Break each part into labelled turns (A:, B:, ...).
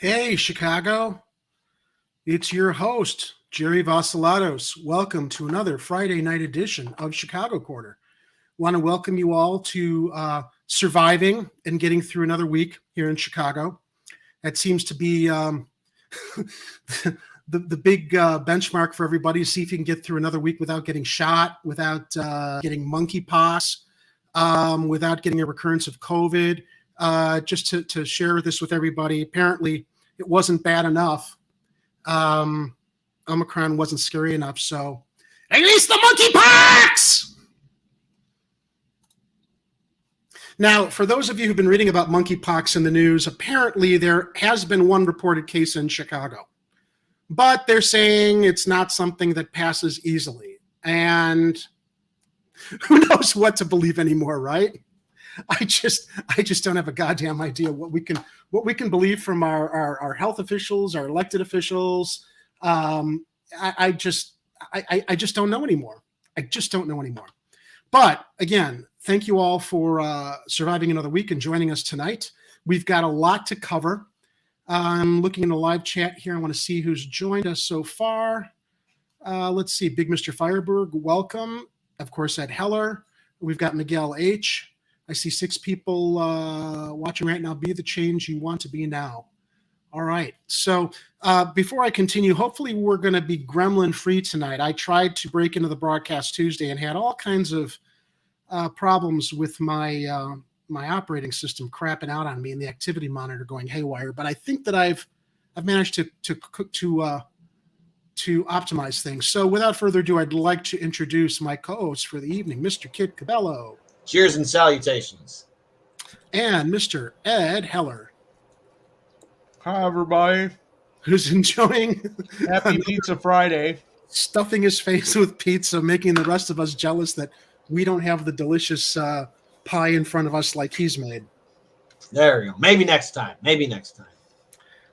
A: Hey, Chicago. It's your host, Jerry Vasilatos. Welcome to another Friday night edition of Chicago Corner. Want to welcome you all to surviving and getting through another week here in Chicago. That seems to be the big benchmark for everybody to see if you can get through another week without getting shot, without getting monkeypox, without getting a recurrence of COVID. Just to share this with everybody, apparently it wasn't bad enough. Omicron wasn't scary enough, so release the monkeypox! Now, for those of you who've been reading about monkeypox in the news, apparently there has been one reported case in Chicago, but they're saying it's not something that passes easily. And who knows what to believe anymore, right? I just don't have a goddamn idea what we can believe from our health officials, our elected officials. I just don't know anymore. I just don't know anymore. But again, thank you all for surviving another week and joining us tonight. We've got a lot to cover. I'm looking in the live chat here. I want to see who's joined us so far. Let's see. Big Mr. Fireberg, welcome. Of course, Ed Heller. We've got Miguel H. I see 6 people watching right now. Be the change you want to be now. All right. So before I continue, hopefully we're going to be gremlin free tonight. I tried to break into the broadcast Tuesday and had all kinds of problems with my my operating system crapping out on me and the activity monitor going haywire. But I think that I've managed to optimize things. So without further ado, I'd like to introduce my co-host for the evening, Mr. Kit Cabello.
B: Cheers and salutations.
A: And Mr. Ed Heller.
C: Hi, everybody.
A: Who's enjoying
C: Happy Pizza Friday.
A: Stuffing his face with pizza, making the rest of us jealous that we don't have the delicious pie in front of us like he's made.
B: There we go. Maybe next time.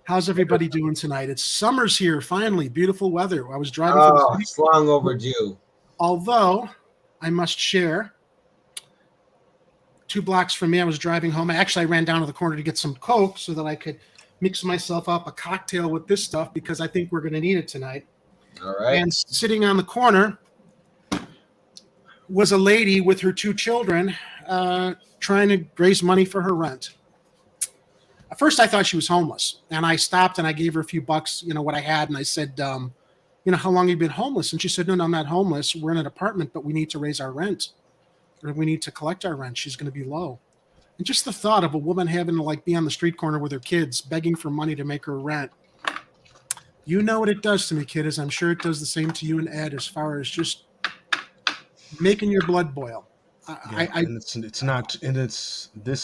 A: How's everybody doing tonight? It's summer's here, finally. Beautiful weather. I was driving
B: for
A: the city.
B: It's long overdue.
A: Although, I must share, 2 blocks from me, I was driving home. I ran down to the corner to get some Coke so that I could mix myself up a cocktail with this stuff because I think we're going to need it tonight.
B: All right.
A: And sitting on the corner was a lady with her 2 children trying to raise money for her rent. At first, I thought she was homeless, and I stopped and I gave her a few bucks, what I had, and I said, how long have you been homeless? And she said, no, I'm not homeless. We're in an apartment, but we need to raise our rent. Or we need to collect our rent. She's going to be low. And just the thought of a woman having to be on the street corner with her kids, begging for money to make her rent. You know what it does to me, kid, is I'm sure it does the same to you and Ed as far as just making your blood boil.
C: This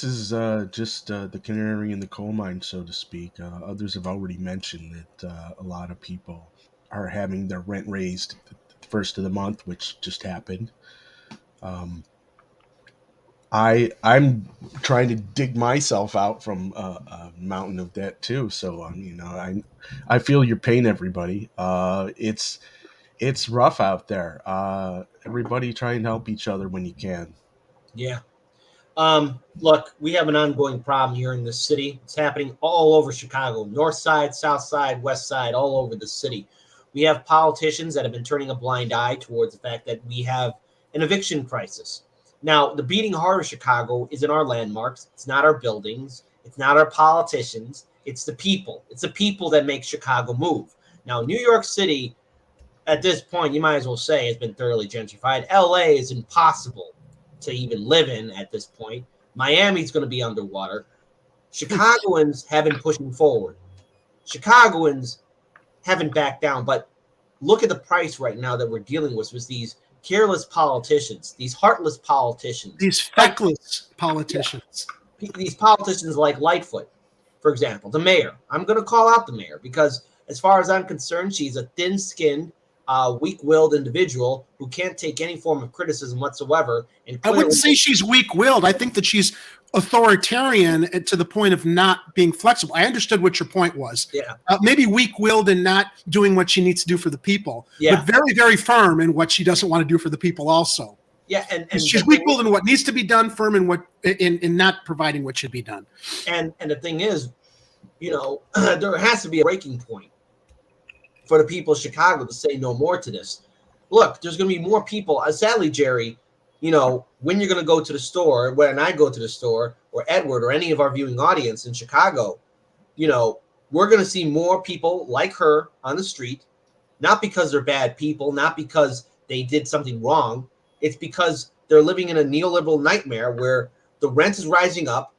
C: is just the canary in the coal mine, so to speak. Others have already mentioned that a lot of people are having their rent raised the first of the month, which just happened. I'm trying to dig myself out from a mountain of debt too. So I feel your pain, everybody. It's rough out there. Everybody try and help each other when you can.
B: Yeah. Look, we have an ongoing problem here in this city. It's happening all over Chicago, north side, south side, west side, all over the city. We have politicians that have been turning a blind eye towards the fact that we have an eviction crisis. Now, the beating heart of Chicago isn't our landmarks. It's not our buildings. It's not our politicians. It's the people. It's the people that make Chicago move. Now, New York City, at this point, you might as well say, has been thoroughly gentrified. LA is impossible to even live in at this point. Miami's going to be underwater. Chicagoans have been pushing forward. Chicagoans haven't backed down. But look at the price right now that we're dealing with these careless politicians, these heartless politicians.
A: These feckless politicians.
B: Yeah. These politicians like Lightfoot, for example, the mayor. I'm going to call out the mayor because as far as I'm concerned, she's a thin-skinned, weak-willed individual who can't take any form of criticism whatsoever. And
A: I wouldn't say she's weak-willed. I think that she's authoritarian to the point of not being flexible. I understood what your point was.
B: Yeah.
A: Maybe weak-willed and not doing what she needs to do for the people, but very, very firm in what she doesn't want to do for the people also.
B: Yeah, and
A: she's weak-willed in what needs to be done, firm in what in not providing what should be done.
B: And the thing is, there has to be a breaking point for the people of Chicago to say no more to this. Look, there's going to be more people. Sadly, Jerry, when you're going to go to the store, when I go to the store, or Edward, or any of our viewing audience in Chicago, we're going to see more people like her on the street, not because they're bad people, not because they did something wrong. It's because they're living in a neoliberal nightmare where the rent is rising up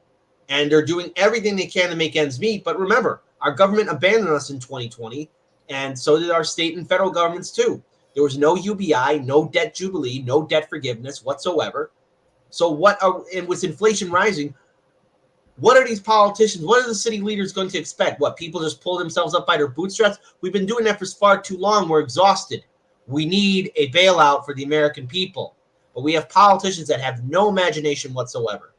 B: and they're doing everything they can to make ends meet. But remember, our government abandoned us in 2020, and so did our state and federal governments too. There was no UBI, no debt jubilee, no debt forgiveness whatsoever. So and with inflation rising, what are these politicians, what are the city leaders going to expect? What, people just pull themselves up by their bootstraps? We've been doing that for far too long. We're exhausted. We need a bailout for the American people. But we have politicians that have no imagination whatsoever.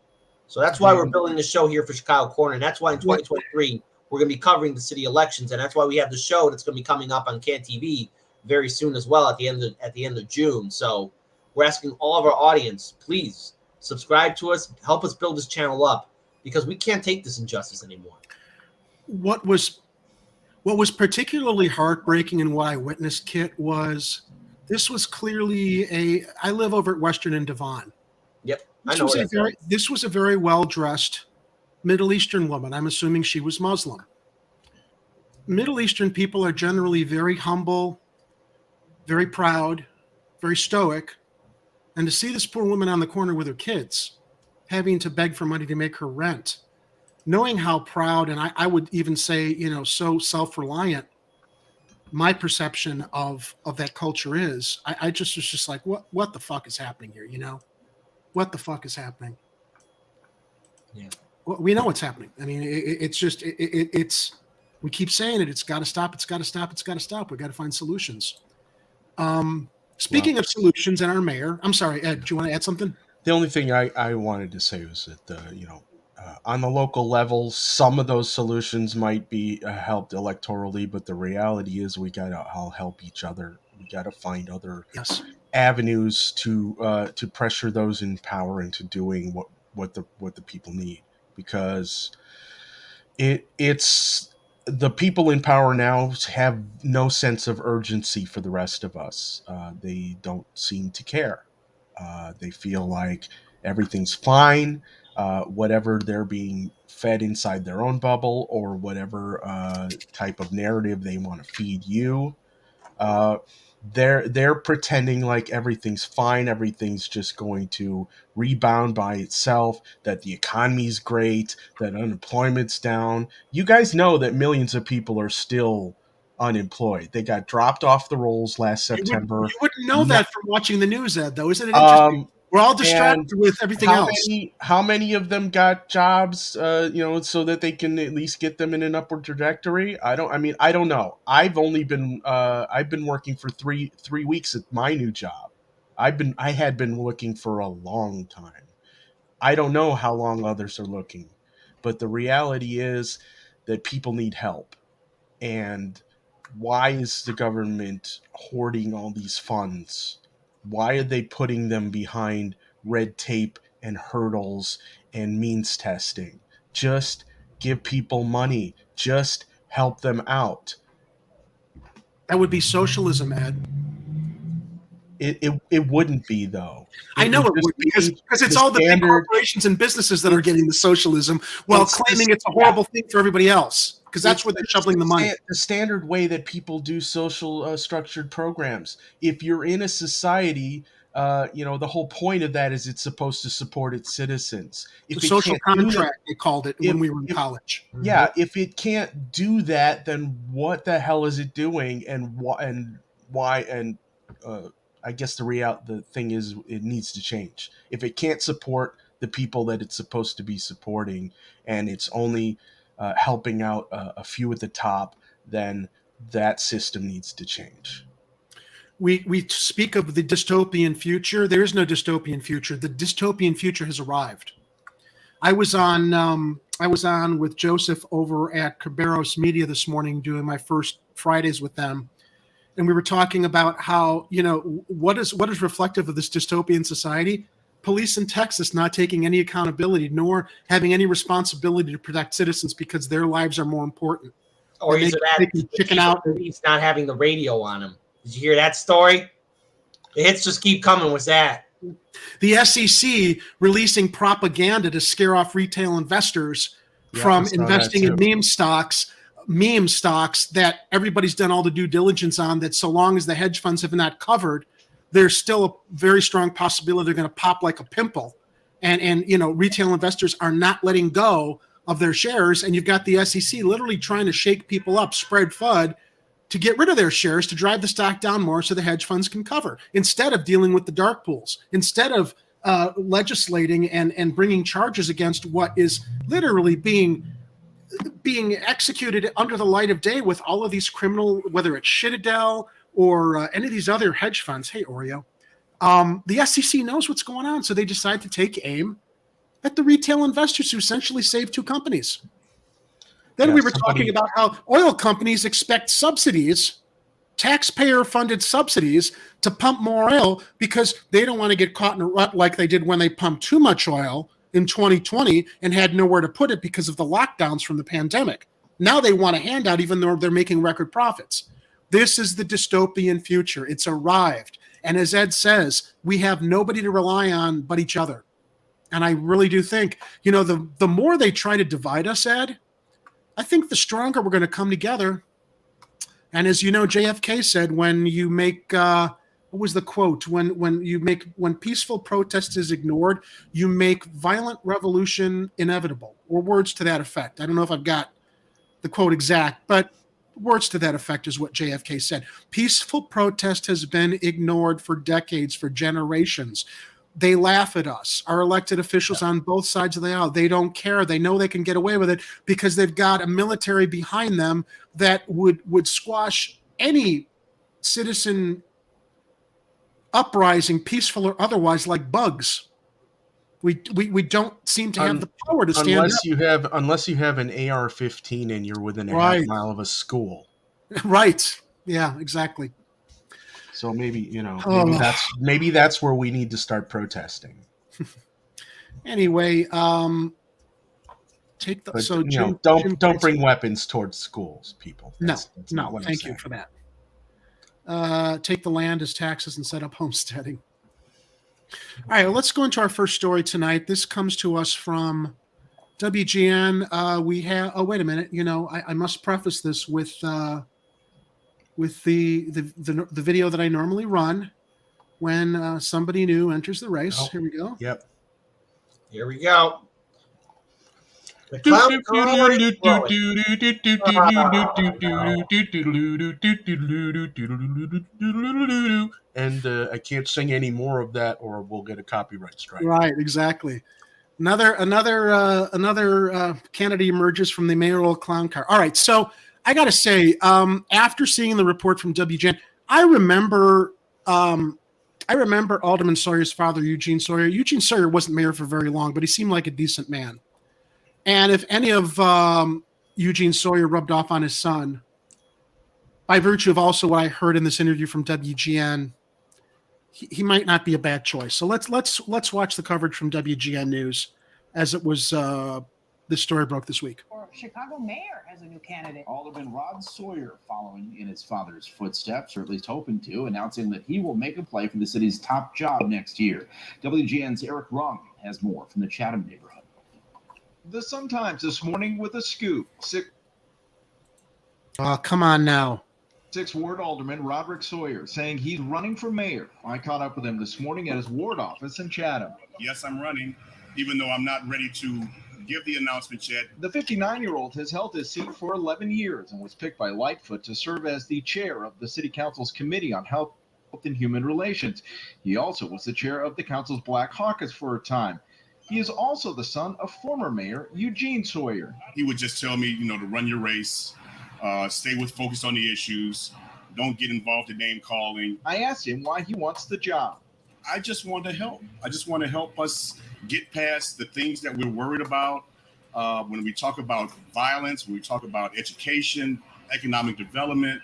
B: So that's why we're building the show here for Chicago Corner. And that's why in 2023, we're going to be covering the city elections. And that's why we have the show that's going to be coming up on CAN TV very soon as well at the end of June. So we're asking all of our audience, please subscribe to us, help us build this channel up, because we can't take this injustice anymore.
A: What was particularly heartbreaking in what I witnessed, Kit, was this was clearly I live over at Western and Devon.
B: Yep.
A: This was a very well-dressed Middle Eastern woman. I'm assuming she was Muslim. Middle Eastern people are generally very humble, very proud, very stoic. And to see this poor woman on the corner with her kids, having to beg for money to make her rent, knowing how proud, and I would even say, so self-reliant my perception of that culture is, I just was just like, what the fuck is happening here? What the fuck is happening?
B: Yeah.
A: Well, we know what's happening. I mean, it's we keep saying it. It's got to stop. It's got to stop. It's got to stop. We got to find solutions. Speaking of solutions, and our mayor, I'm sorry, Ed, do you want to add something?
C: The only thing I wanted to say was that, on the local level, some of those solutions might be helped electorally, but the reality is we got to all help each other. We got to find other avenues to pressure those in power into doing what the people need, because it's the people in power now have no sense of urgency for the rest of us. They don't seem to care. They feel like everything's fine, whatever they're being fed inside their own bubble, or whatever type of narrative they want to feed you. They're pretending like everything's fine, everything's just going to rebound by itself, that the economy's great, that unemployment's down. You guys know that millions of people are still unemployed. They got dropped off the rolls last September.
A: You wouldn't know that from watching the news, Ed, though. Isn't it interesting? We're all distracted with everything else.
C: How many of them got jobs, so that they can at least get them in an upward trajectory? I don't know. I've only been working for three weeks at my new job. I had been looking for a long time. I don't know how long others are looking, but the reality is that people need help. And why is the government hoarding all these funds? Why are they putting them behind red tape and hurdles and means testing? Just give people money. Just help them out.
A: That would be socialism, Ed.
C: It wouldn't be, though.
A: I know it would, because it's all the big corporations and businesses that are getting the socialism while claiming it's a horrible thing for everybody else, because that's where they're shoveling the money.
C: The standard way that people do social structured programs. If you're in a society, the whole point of that is it's supposed to support its citizens.
A: If the social contract, they called it when we were in college.
C: Yeah, if it can't do that, then what the hell is it doing, and why? And I guess the thing is, it needs to change. If it can't support the people that it's supposed to be supporting, and it's only helping out a few at the top, then that system needs to change.
A: We speak of the dystopian future. There is no dystopian future. The dystopian future has arrived. I was on with Joseph over at Cabarrus Media this morning, doing my first Fridays with them. And we were talking about how, what is reflective of this dystopian society? police in Texas not taking any accountability nor having any responsibility to protect citizens because their lives are more important.
B: Or is it that
A: can chicken out?
B: He's not having the radio on him? Did you hear that story? The hits just keep coming with that.
A: The SEC releasing propaganda to scare off retail investors from investing in meme stocks that everybody's done all the due diligence on, that so long as the hedge funds have not covered, there's still a very strong possibility they're going to pop like a pimple. And retail investors are not letting go of their shares. And you've got the SEC literally trying to shake people up, spread FUD, to get rid of their shares, to drive the stock down more so the hedge funds can cover, instead of dealing with the dark pools, instead of legislating and bringing charges against what is literally being executed under the light of day with all of these criminal, whether it's Citadel or any of these other hedge funds. Hey, Oreo. The SEC knows what's going on, so they decide to take aim at the retail investors who essentially saved two companies. Then we were talking about how oil companies expect subsidies, taxpayer-funded subsidies, to pump more oil because they don't want to get caught in a rut like they did when they pumped too much oil in 2020 and had nowhere to put it because of the lockdowns from the pandemic. Now they want a handout even though they're making record profits. This is the dystopian future. It's arrived. And as Ed says, we have nobody to rely on but each other. And I really do think, the more they try to divide us, Ed, I think the stronger we're going to come together. And as you know, JFK said, when you make, what was the quote? When peaceful protest is ignored, you make violent revolution inevitable, or words to that effect. I don't know if I've got the quote exact, but words to that effect is what JFK said. Peaceful protest has been ignored for decades, for generations. They laugh at us, our elected officials on both sides of the aisle. They don't care. They know they can get away with it because they've got a military behind them that would squash any citizen uprising, peaceful or otherwise, like bugs. We don't seem to have the power to stand up.
C: Unless you have an AR-15 and you're within a half mile of a school.
A: Right. Yeah, exactly.
C: So maybe that's where we need to start protesting.
A: Anyway,
C: don't bring weapons towards schools, people. That's not what
A: thank you for that. Take the land as taxes and set up homesteading. All right, let's go into our first story tonight. This comes to us from WGN. We have. Oh, wait a minute. I must preface this with the video that I normally run when somebody new enters the race. Here we go.
C: Yep.
B: Here we go. The clown car is blowing.
C: And I can't sing any more of that, or we'll get a copyright strike.
A: Right, exactly. Another candidate emerges from the mayoral clown car. All right, so I got to say, after seeing the report from WGN, I remember Alderman Sawyer's father, Eugene Sawyer. Eugene Sawyer wasn't mayor for very long, but he seemed like a decent man. And if any of Eugene Sawyer rubbed off on his son, by virtue of also what I heard in this interview from WGN, he might not be a bad choice. So let's watch the coverage from WGN News as it was this story broke this week.
D: Chicago mayor has a new candidate.
E: Alderman Rod Sawyer following in his father's footsteps, or at least hoping to, announcing that he will make a play for the city's top job next year. WGN's Eric Rung has more from the Chatham neighborhood.
F: The Sun-Times this morning with a scoop.
A: Oh, come on now.
F: 6th Ward Alderman Roderick Sawyer saying he's running for mayor. I caught up with him this morning at his ward office in Chatham.
G: Yes, I'm running, even though I'm not ready to give the announcement yet.
F: The 59-year-old has held his seat for 11 years and was picked by Lightfoot to serve as the chair of the City Council's Committee on Health and Human Relations. He also was the chair of the council's Black Caucus for a time. He is also the son of former mayor Eugene Sawyer.
G: He would just tell me, to run your race, stay focused on the issues, don't get involved in name calling.
F: I asked him why he wants the job.
G: I just want to help. I just want to help us get past the things that we're worried about. When we talk about violence, when we talk about education, economic development,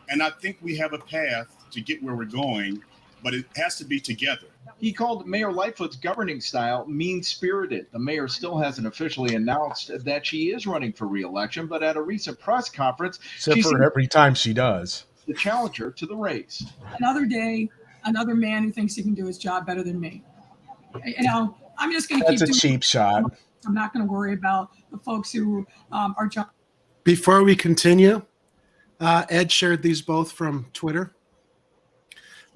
G: and I think we have a path to get where we're going, but it has to be together.
F: He called Mayor Lightfoot's governing style mean-spirited. The mayor still hasn't officially announced that she is running for re-election, but at a recent press conference,
C: Except for every time she does.
F: The challenger to the race.
H: Another day, another man who thinks he can do his job better than me. You know, I'm just going to keep
C: doing. That's a cheap shot.
H: I'm not going to worry about the folks who are.
A: Before we continue, Ed shared these both from Twitter.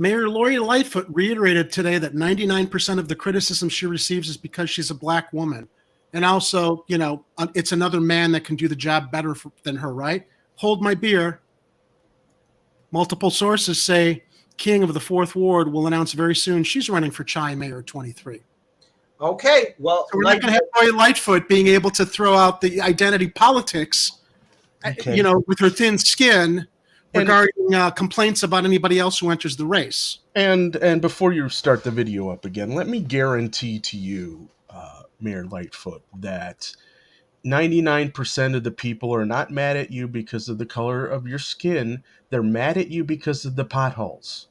A: Mayor Lori Lightfoot reiterated today that 99% of the criticism she receives is because she's a black woman. And also, you know, it's another man that can do the job better than her, right? Hold my beer. Multiple sources say King of the 4th Ward will announce very soon she's running for Chi Mayor 23.
B: Okay, well,
A: so we're not going to have Lori Lightfoot being able to throw out the identity politics, you know, with her thin skin regarding complaints about anybody else who enters the race.
C: And before you start the video up again, let me guarantee to you, Mayor Lightfoot, that 99% of the people are not mad at you because of the color of your skin. They're mad at you because of the potholes.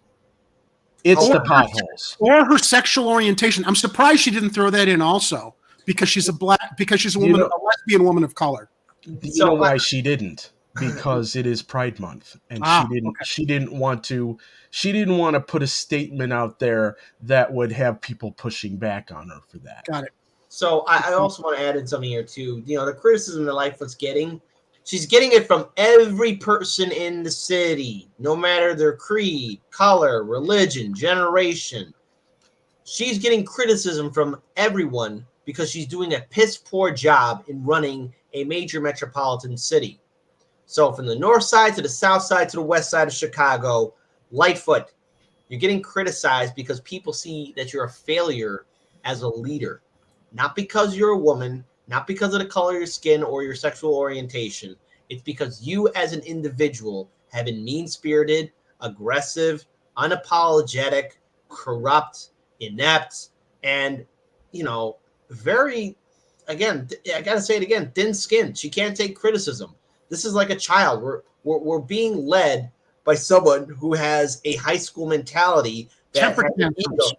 C: It's the potholes.
A: Or her sexual orientation. I'm surprised she didn't throw that in also, because she's a woman, a lesbian woman of color.
C: You know why she didn't? Because it is Pride Month, and she didn't want to put a statement out there that would have people pushing back on her for that.
A: Got it.
B: So I also want to add in something here too. You know, the criticism that Lightfoot's getting, she's getting it from every person in the city, no matter their creed, color, religion, generation. She's getting criticism from everyone because she's doing a piss poor job in running a major metropolitan city. So from the north side to the south side to the west side of Chicago, Lightfoot, you're getting criticized because people see that you're a failure as a leader. Not because you're a woman, not because of the color of your skin or your sexual orientation. It's because you as an individual have been mean-spirited, aggressive, unapologetic, corrupt, inept, and, you know, very, again, I got to say it again, thin-skinned. She can't take criticism. This is like a child. We're being led by someone who has a high school mentality that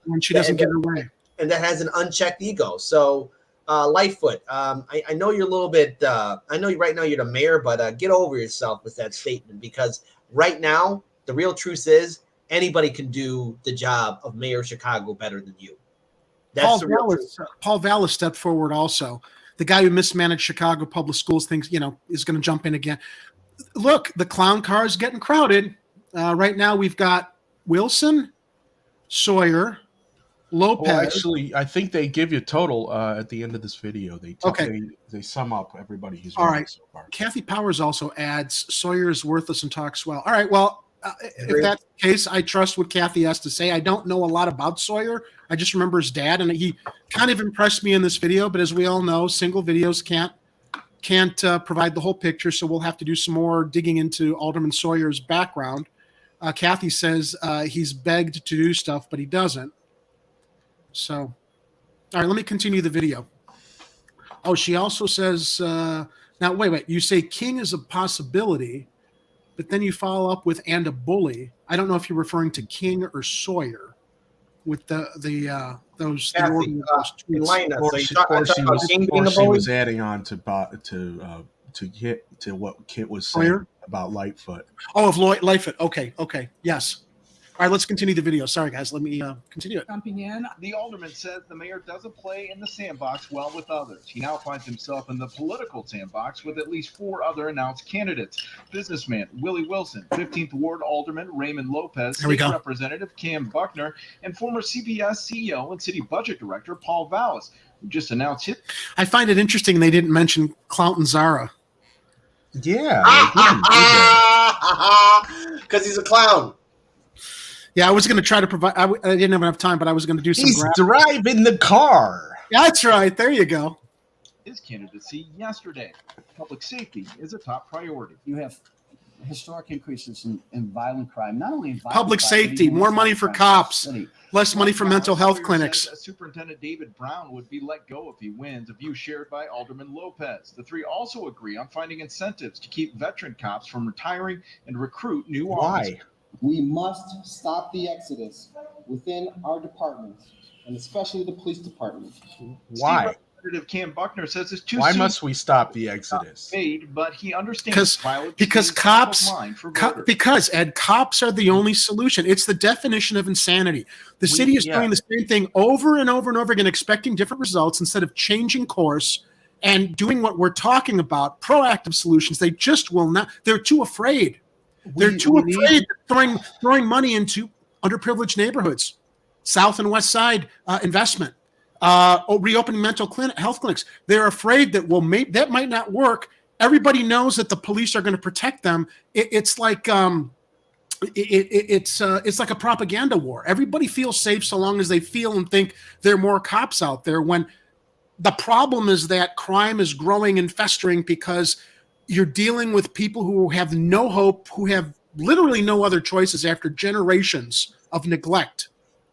A: when she doesn't get her way,
B: and that has an unchecked ego. So, Lightfoot, I know you're a little bit. I know right now you're the mayor, but get over yourself with that statement, because right now the real truth is anybody can do the job of mayor of Chicago better than you. That's
A: Paul Vallis stepped forward also. The guy who mismanaged Chicago public schools thinks, you know, is going to jump in again. Look, the clown car is getting crowded. Right now we've got Wilson, Sawyer, Lopez.
C: Well, actually, I think they give you a total at the end of this video. They sum up everybody who's running so far.
A: Kathy Powers also adds, Sawyer is worthless and talks well. All right, well, if that's the case, I trust what Kathy has to say. I don't know a lot about Sawyer. I just remember his dad, and he kind of impressed me in this video. But as we all know, single videos can't provide the whole picture, so we'll have to do some more digging into Alderman Sawyer's background. Kathy says he's begged to do stuff, but he doesn't. So, all right, let me continue the video. Oh, she also says, now, wait, you say King is a possibility, but then you follow up with and a bully. I don't know if you're referring to King or Sawyer with those
B: Kathy,
C: She was adding on to what Kit was saying about Lightfoot.
A: Oh, of Lightfoot. Okay, yes. All right, let's continue the video. Sorry, guys. Let me continue it.
H: Jumping in.
F: The alderman says the mayor doesn't play in the sandbox well with others. He now finds himself in the political sandbox with at least 4 other announced candidates. Businessman Willie Wilson, 15th Ward Alderman Raymond Lopez, State Representative Cam Buckner, and former CPS CEO and City Budget Director Paul Vallis, who just announced his.
A: I find it interesting they didn't mention Clownton Zara.
C: Yeah.
B: Because he's a clown.
A: Yeah, I was going to try to provide. I didn't have enough time, but I was going to do some.
C: He's driving the car.
A: That's right. There you go.
F: His candidacy yesterday. Public safety is a top priority.
I: You have historic increases in violent crime. Not only in violent
A: public
I: crime,
A: safety, more money for cops, less money for mental health clinics.
F: Superintendent David Brown would be let go if he wins, a view shared by Alderman Lopez. The 3 also agree on finding incentives to keep veteran cops from retiring and recruit new officers.
I: We must stop the exodus.
J: within our departments, and especially the police department.
C: Why?
F: Representative Cam Buckner says it's too
C: Why
F: soon
C: must we stop the exodus?
F: made, but he understands violence
A: Because
F: is top of
A: cops,
F: mind for voters.
A: because Ed, cops are the only solution. It's the definition of insanity. The city is doing the same thing over and over and over again, expecting different results instead of changing course and doing what we're talking about, proactive solutions. They just will not. They're too afraid. They're too afraid of throwing money into underprivileged neighborhoods, South and West Side investment. Reopening mental health clinics. They're afraid that that might not work. Everybody knows that the police are going to protect them. It's like it's like a propaganda war. Everybody feels safe so long as they feel and think there are more cops out there. When the problem is that crime is growing and festering because you're dealing with people who have no hope, who have literally no other choices after generations of neglect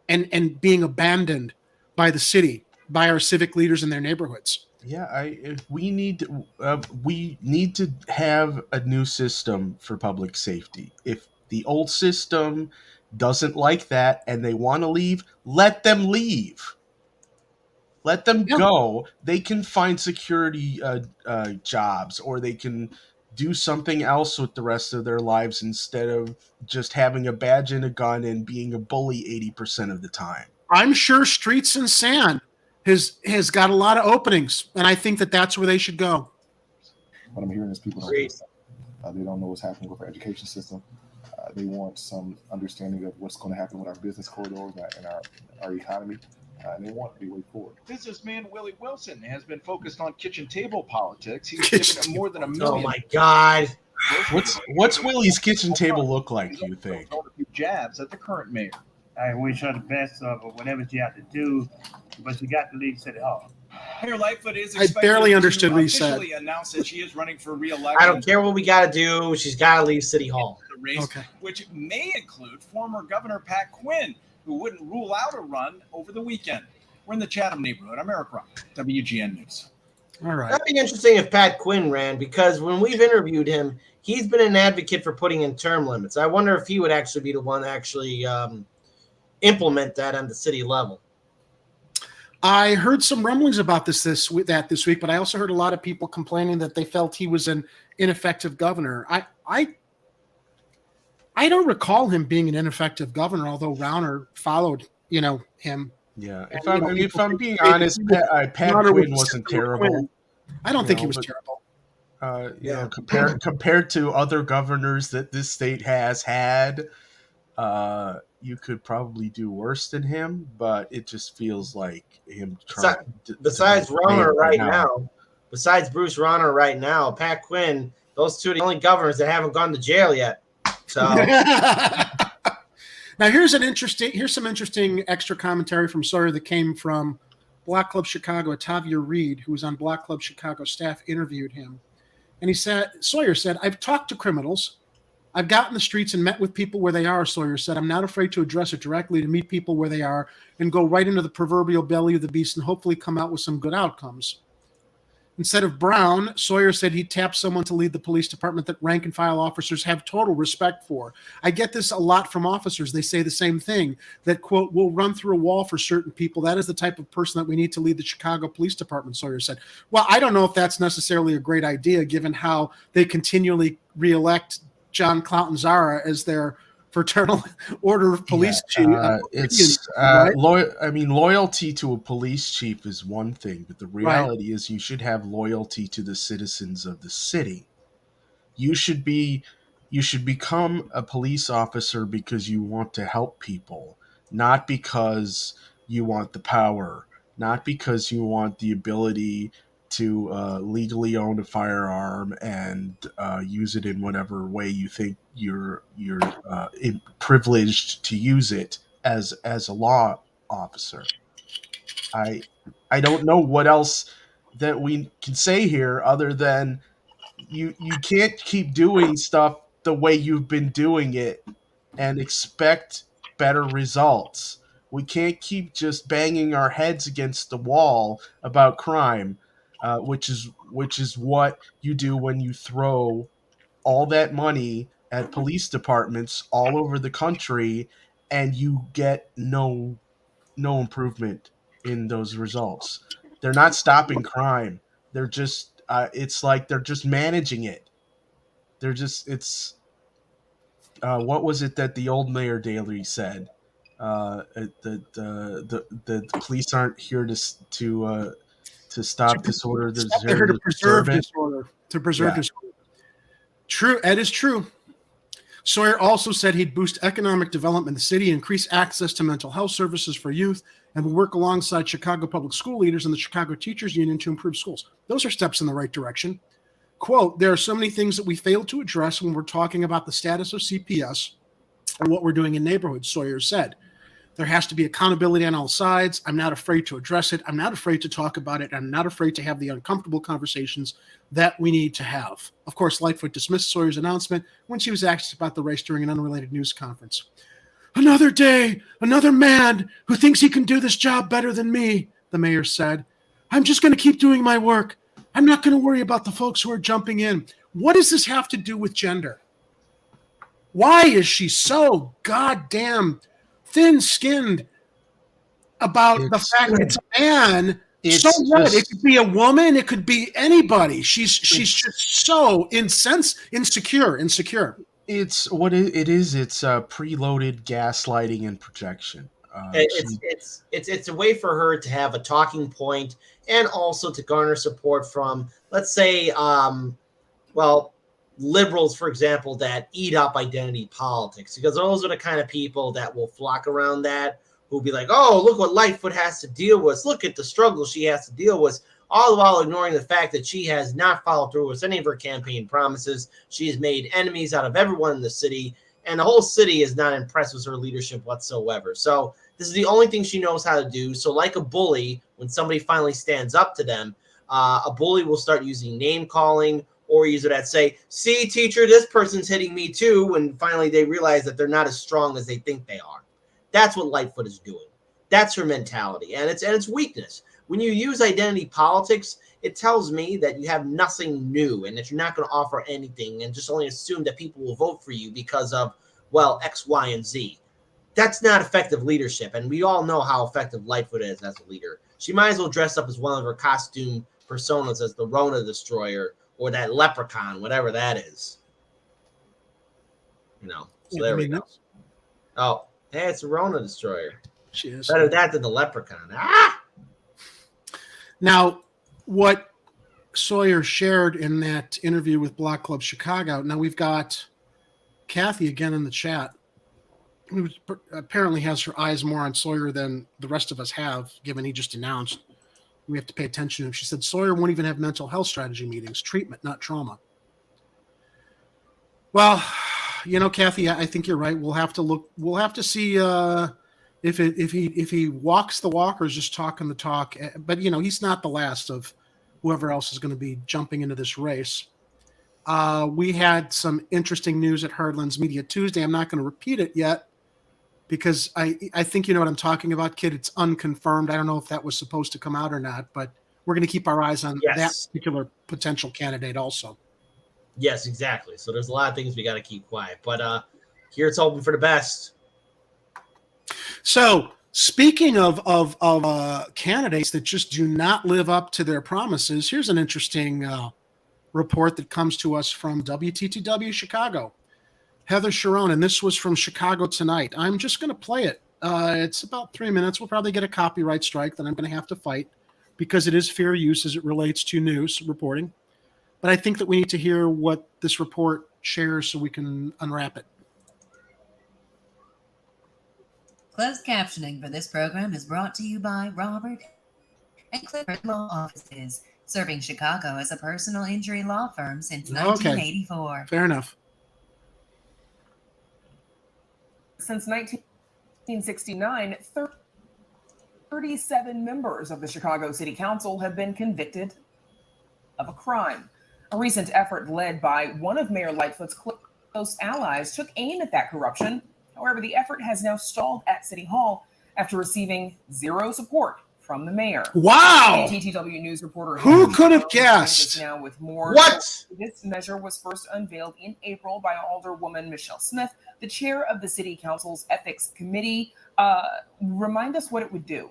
A: and being abandoned by the city, by our civic leaders in their neighborhoods.
C: Yeah, we need to have a new system for public safety. If the old system doesn't like that and they want to leave, let them leave. Let them go. They can find security jobs, or they can do something else with the rest of their lives instead of just having a badge and a gun and being a bully 80% of the time.
A: I'm sure Streets and Sand has got a lot of openings, and I think that's where they should go.
K: What I'm hearing is people they don't know what's happening with our education system. They want some understanding of what's going to happen with our business corridors and our economy, and they want the way forward.
F: Businessman Willie Wilson has been focused on kitchen table politics. He's given more than $1 million.
B: Oh my God!
C: What's Willie's kitchen table look like? You think?
F: Jabs at the current mayor.
L: I wish her the best of whatever she has to do, but she got to leave City Hall.
M: Mayor Lightfoot is
A: I barely understood what he said.
M: officially announced that she is running for re-election.
B: I don't care what we got to do. She's got to leave City Hall.
M: The race, which may include former Governor Pat Quinn, who wouldn't rule out a run over the weekend. We're in the Chatham neighborhood. I'm Eric Rock, WGN News.
A: All right.
B: That'd be interesting if Pat Quinn ran, because when we've interviewed him, he's been an advocate for putting in term limits. I wonder if he would actually be the one to actually implement that on the city level.
A: I heard some rumblings about this week, but I also heard a lot of people complaining that they felt he was an ineffective governor. I don't recall him being an ineffective governor, although Rauner followed, him.
C: Yeah, if I'm being honest, Pat Quinn wasn't terrible.
A: I don't think he was terrible.
C: Compared to other governors that this state has had, you could probably do worse than him, but it just feels like him trying.
B: Besides Rauner besides Bruce Rauner right now, Pat Quinn, those two are the only governors that haven't gone to jail yet. So
A: now here's some interesting extra commentary from Sawyer that came from Block Club Chicago. Tavia Reed, who was on Block Club Chicago staff, interviewed him, and Sawyer said, "I've talked to criminals. I've gotten the streets and met with people where they are," Sawyer said. "I'm not afraid to address it directly, to meet people where they are and go right into the proverbial belly of the beast and hopefully come out with some good outcomes." Instead of Brown, Sawyer said he tapped someone to lead the police department that rank and file officers have total respect for. I get this a lot from officers. They say the same thing, that, quote, "we'll run through a wall for certain people. That is the type of person that we need to lead the Chicago Police Department," Sawyer said. Well, I don't know if that's necessarily a great idea, given how they continually reelect John Clouton Zara as their fraternal order of police chief.
C: Loyalty to a police chief is one thing, but the reality is you should have loyalty to the citizens of the city. You should become a police officer because you want to help people, not because you want the power, not because you want the ability to legally own a firearm and use it in whatever way you think you're privileged to use it as a law officer. I don't know what else that we can say here other than you can't keep doing stuff the way you've been doing it and expect better results. We can't keep just banging our heads against the wall about crime. Which is what you do when you throw all that money at police departments all over the country and you get no improvement in those results. They're not stopping crime. They're just it's like they're just managing it. They're just what was it that the old Mayor Daley said? The police aren't here to stop disorder.
A: They're here to preserve disorder.
C: Yeah.
A: Disorder. True, Ed is true. Sawyer also said he'd boost economic development in the city, increase access to mental health services for youth, and will work alongside Chicago public school leaders and the Chicago Teachers Union to improve schools. Those are steps in the right direction. Quote, there are so many things that we fail to address when we're talking about the status of CPS and what we're doing in neighborhoods, Sawyer said. There has to be accountability on all sides. I'm not afraid to address it. I'm not afraid to talk about it. I'm not afraid to have the uncomfortable conversations that we need to have. Of course, Lightfoot dismissed Sawyer's announcement when she was asked about the race during an unrelated news conference. Another day, another man who thinks he can do this job better than me, the mayor said. I'm just going to keep doing my work. I'm not going to worry about the folks who are jumping in. What does this have to do with gender? Why is she so goddamn thin-skinned about the fact that it's a man? So what? It could be a woman. It could be anybody. She's just so insecure.
C: It's what it is. It's preloaded gaslighting and projection.
B: It's a way for her to have a talking point and also to garner support from, let's say, liberals, for example, that eat up identity politics, because those are the kind of people that will flock around that, who'll be like, oh, look what Lightfoot has to deal with. Look at the struggle she has to deal with, all while ignoring the fact that she has not followed through with any of her campaign promises. She has made enemies out of everyone in the city, and the whole city is not impressed with her leadership whatsoever. So this is the only thing she knows how to do. So like a bully, when somebody finally stands up to them, a bully will start using name calling or use it that say, see, teacher, this person's hitting me too, when finally they realize that they're not as strong as they think they are. That's what Lightfoot is doing. That's her mentality, and it's weakness. When you use identity politics, it tells me that you have nothing new and that you're not going to offer anything and just only assume that people will vote for you because of, well, X, Y, and Z. That's not effective leadership, and we all know how effective Lightfoot is as a leader. She might as well dress up as one of her costume personas as the Rona Destroyer or that leprechaun, whatever that is. So there we go. Oh, hey, it's a Rona Destroyer.
A: She is.
B: Better that than the leprechaun. Ah!
A: Now, what Sawyer shared in that interview with Block Club Chicago, now we've got Kathy again in the chat, who apparently has her eyes more on Sawyer than the rest of us have, given he just announced. We have to pay attention to him. She said Sawyer won't even have mental health strategy meetings, treatment, not trauma. Well, Kathy, I think you're right. We'll have to look. We'll have to see if he walks the walk or is just talking the talk. But he's not the last of whoever else is going to be jumping into this race. We had some interesting news at Hardlands Media Tuesday. I'm not going to repeat it yet because I think you know what I'm talking about, Kid. It's unconfirmed. I don't know if that was supposed to come out or not, but we're going to keep our eyes on that particular potential candidate also.
B: Yes, exactly. So there's a lot of things we got to keep quiet, but here it's hoping for the best.
A: So speaking of candidates that just do not live up to their promises, here's an interesting report that comes to us from WTTW Chicago. Heather Sharon, and this was from Chicago Tonight. I'm just going to play it. It's about 3 minutes. We'll probably get a copyright strike that I'm going to have to fight because it is fair use as it relates to news reporting. But I think that we need to hear what this report shares so we can unwrap it.
N: Closed captioning for this program is brought to you by Robert and Clifford Law Offices, serving Chicago as a personal injury law firm since 1984.
A: Fair enough.
O: Since 1969, 37 members of the Chicago City Council have been convicted of a crime. A recent effort led by one of Mayor Lightfoot's close allies took aim at that corruption. However, the effort has now stalled at City Hall after receiving zero support from the mayor.
A: Wow!
O: TTW News reporter
A: Who could have guessed?
O: Now with more.
B: What?
O: This measure was first unveiled in April by Alderwoman Michelle Smith, the chair of the City Council's Ethics Committee. Remind us what it would do.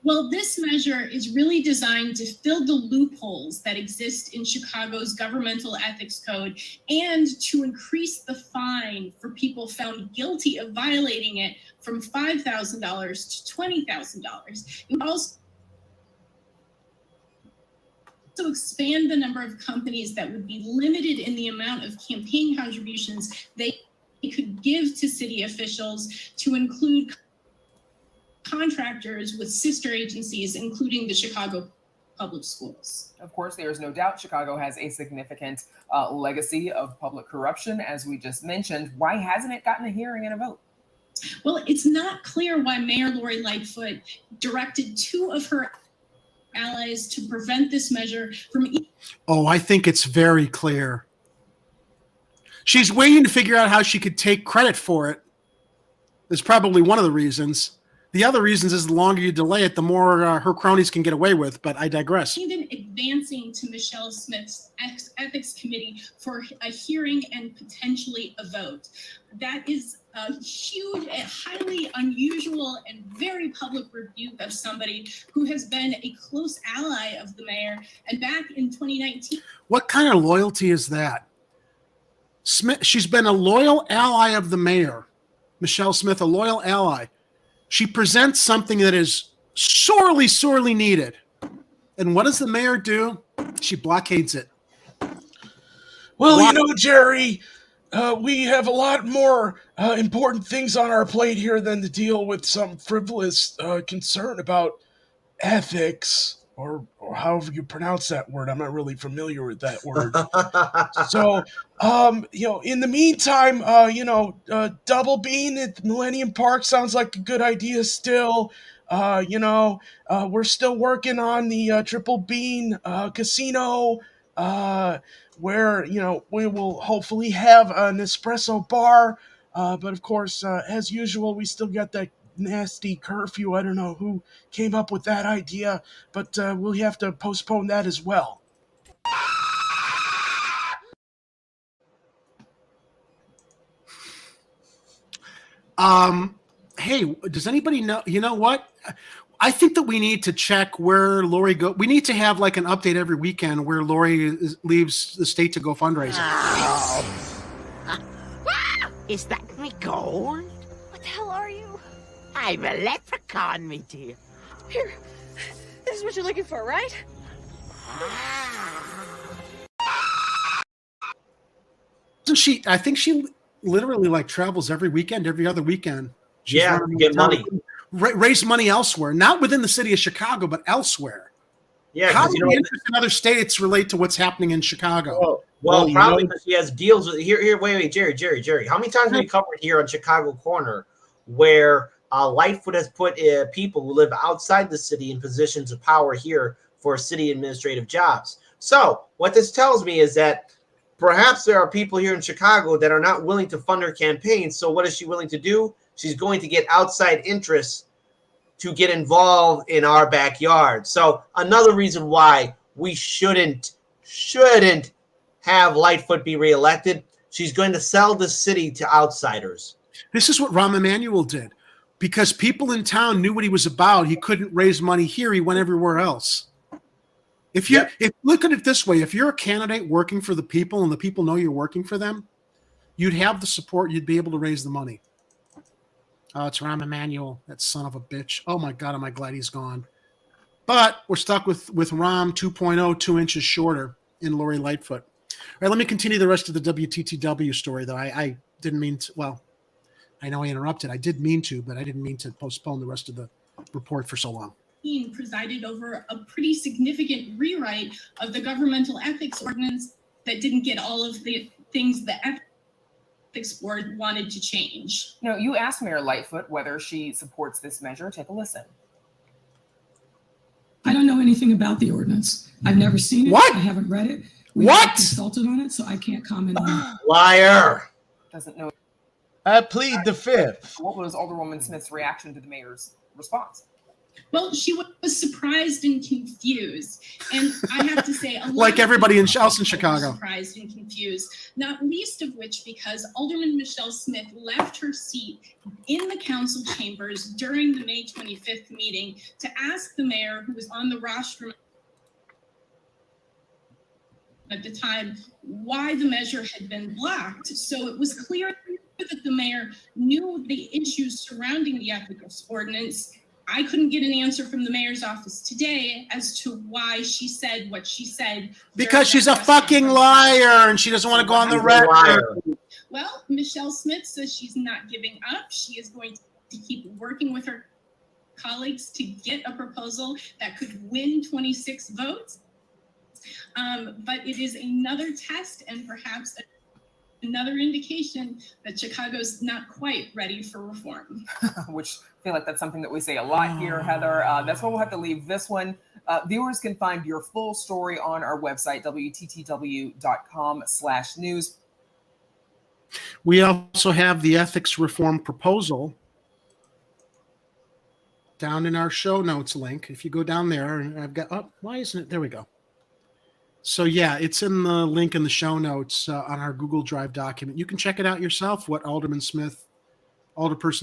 P: Well, this measure is really designed to fill the loopholes that exist in Chicago's governmental ethics code and to increase the fine for people found guilty of violating it from $5,000 to $20,000. It would also expand the number of companies that would be limited in the amount of campaign contributions they could give to city officials, to include contractors with sister agencies, including the Chicago Public Schools.
O: Of course, there is no doubt Chicago has a significant legacy of public corruption, as we just mentioned. Why hasn't it gotten a hearing and a vote?
P: Well, it's not clear why Mayor Lori Lightfoot directed two of her allies to prevent this measure from...
A: Oh, I think it's very clear. She's waiting to figure out how she could take credit for it. Is probably one of the reasons. The other reasons is the longer you delay it, the more her cronies can get away with, but I digress.
P: Even advancing to Michelle Smith's ethics committee for a hearing and potentially a vote. That is a huge, a highly unusual and very public rebuke of somebody who has been a close ally of the mayor. And back in 2019.
A: What kind of loyalty is that? Smith, she's been a loyal ally of the mayor. Michelle Smith, a loyal ally. She presents something that is sorely, sorely needed. And what does the mayor do? She blockades it.
C: Well, you know, Jerry, we have a lot more important things on our plate here than to deal with some frivolous concern about ethics, or however you pronounce that word. I'm not really familiar with that word. So, you know, in the meantime, double bean at the Millennium Park sounds like a good idea still. We're still working on the Triple Bean Casino, where, we will hopefully have an espresso bar. But of course, as usual, we still got that nasty curfew. I don't know who came up with that idea, but we'll have to postpone that as well.
A: Hey, does anybody know? You know what? I think that we need to check where Lori go. We need to have like an update every weekend where Lori leaves the state to go fundraising.
Q: Is that me gold?
R: What the hell are you?
Q: I'm a leprechaun, me dear.
R: Here, this is what you're looking for, right?
A: Doesn't she? I think she literally like travels every weekend, every other weekend. She's
B: get money.
A: Raise money elsewhere, not within the city of Chicago, but elsewhere.
B: Yeah,
A: how do the interest in other states relate to what's happening in Chicago?
B: Well, probably because she has deals with here. Wait, Jerry. How many times have we covered here on Chicago Corner where Lightfoot has put people who live outside the city in positions of power here for city administrative jobs? So what this tells me is that perhaps there are people here in Chicago that are not willing to fund her campaign. So what is she willing to do? She's going to get outside interests to get involved in our backyard. So another reason why we shouldn't have Lightfoot be reelected. She's going to sell the city to outsiders.
A: This is what Rahm Emanuel did. Because people in town knew what he was about, he couldn't raise money here. He went everywhere else. If look at it this way, if you're a candidate working for the people and the people know you're working for them, you'd have the support. You'd be able to raise the money. Oh, it's Rahm Emanuel, that son of a bitch. Oh my God, am I glad he's gone. But we're stuck with Rahm 2.0, 2 inches shorter in Lori Lightfoot. All right, let me continue the rest of the WTTW story, though. I didn't mean to, well, I know I interrupted. I did mean to, but I didn't mean to postpone the rest of the report for so long.
P: Presided over a pretty significant rewrite of the governmental ethics ordinance that didn't get all of the things the ethics board wanted to change.
O: You asked Mayor Lightfoot whether she supports this measure. Take a listen.
H: I don't know anything about the ordinance. I've never seen it.
A: What?
H: I haven't read it. We haven't consulted on it, so I can't comment on it.
B: Liar.
O: Doesn't know.
C: I plead the fifth.
O: What was Alderwoman Smith's reaction to the mayor's response?
P: Well, she was surprised and confused. And I have to say, a lot
A: Like everybody
P: of
A: else in
P: people
A: Chicago.
P: were surprised and confused, not least of which because Alderman Michelle Smith left her seat in the council chambers during the May 25th meeting to ask the mayor, who was on the rostrum at the time, why the measure had been blocked. So it was clear that the mayor knew the issues surrounding the ethics ordinance. I couldn't get an answer from the mayor's office today as to why she said what she said.
A: Because she's a fucking liar and she doesn't want to go on the record.
P: Well, Michelle Smith says she's not giving up. She is going to keep working with her colleagues to get a proposal that could win 26 votes. But it is another test and perhaps another indication that Chicago's not quite ready for reform.
O: Which I feel like that's something that we say a lot here, Heather. That's why we'll have to leave this one. Viewers can find your full story on our website, wttw.com/news.
A: We also have the ethics reform proposal down in our show notes link. If you go down there, and I've got, oh, why isn't it? There we go. So yeah, it's in the link in the show notes on our Google Drive document. You can check it out yourself, what Alderperson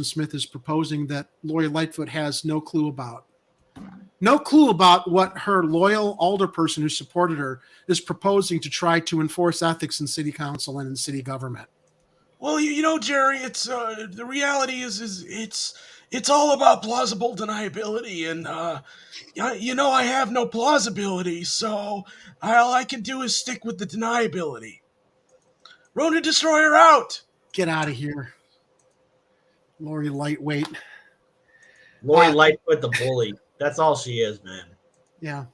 A: Smith is proposing that Lori Lightfoot has no clue about. No clue about what her loyal alderperson who supported her is proposing to try to enforce ethics in city council and in city government.
C: Well, you know, Jerry, it's the reality is it's all about plausible deniability, and you know, I have no plausibility, so all I can do is stick with the deniability. Rona Destroyer out.
A: Get out of here, Lori Lightweight.
B: Lori Lightfoot, the bully. That's all she is, man.
A: Yeah.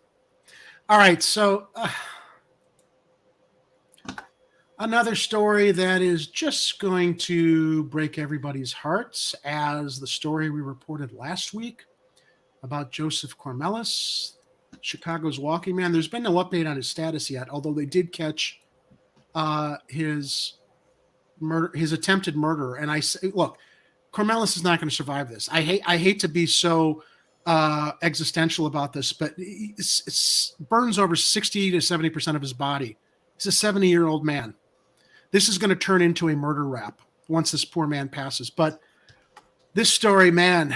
A: All right. So another story that is just going to break everybody's hearts, as the story we reported last week about Joseph Cormelis, Chicago's walking man. There's been no update on his status yet, although they did catch his attempted murder. And I say, look, Cormelis is not going to survive this. I hate to be so existential about this, but it burns over 60 to 70% of his body. He's a 70-year-old man. This is going to turn into a murder rap once this poor man passes. But this story, man,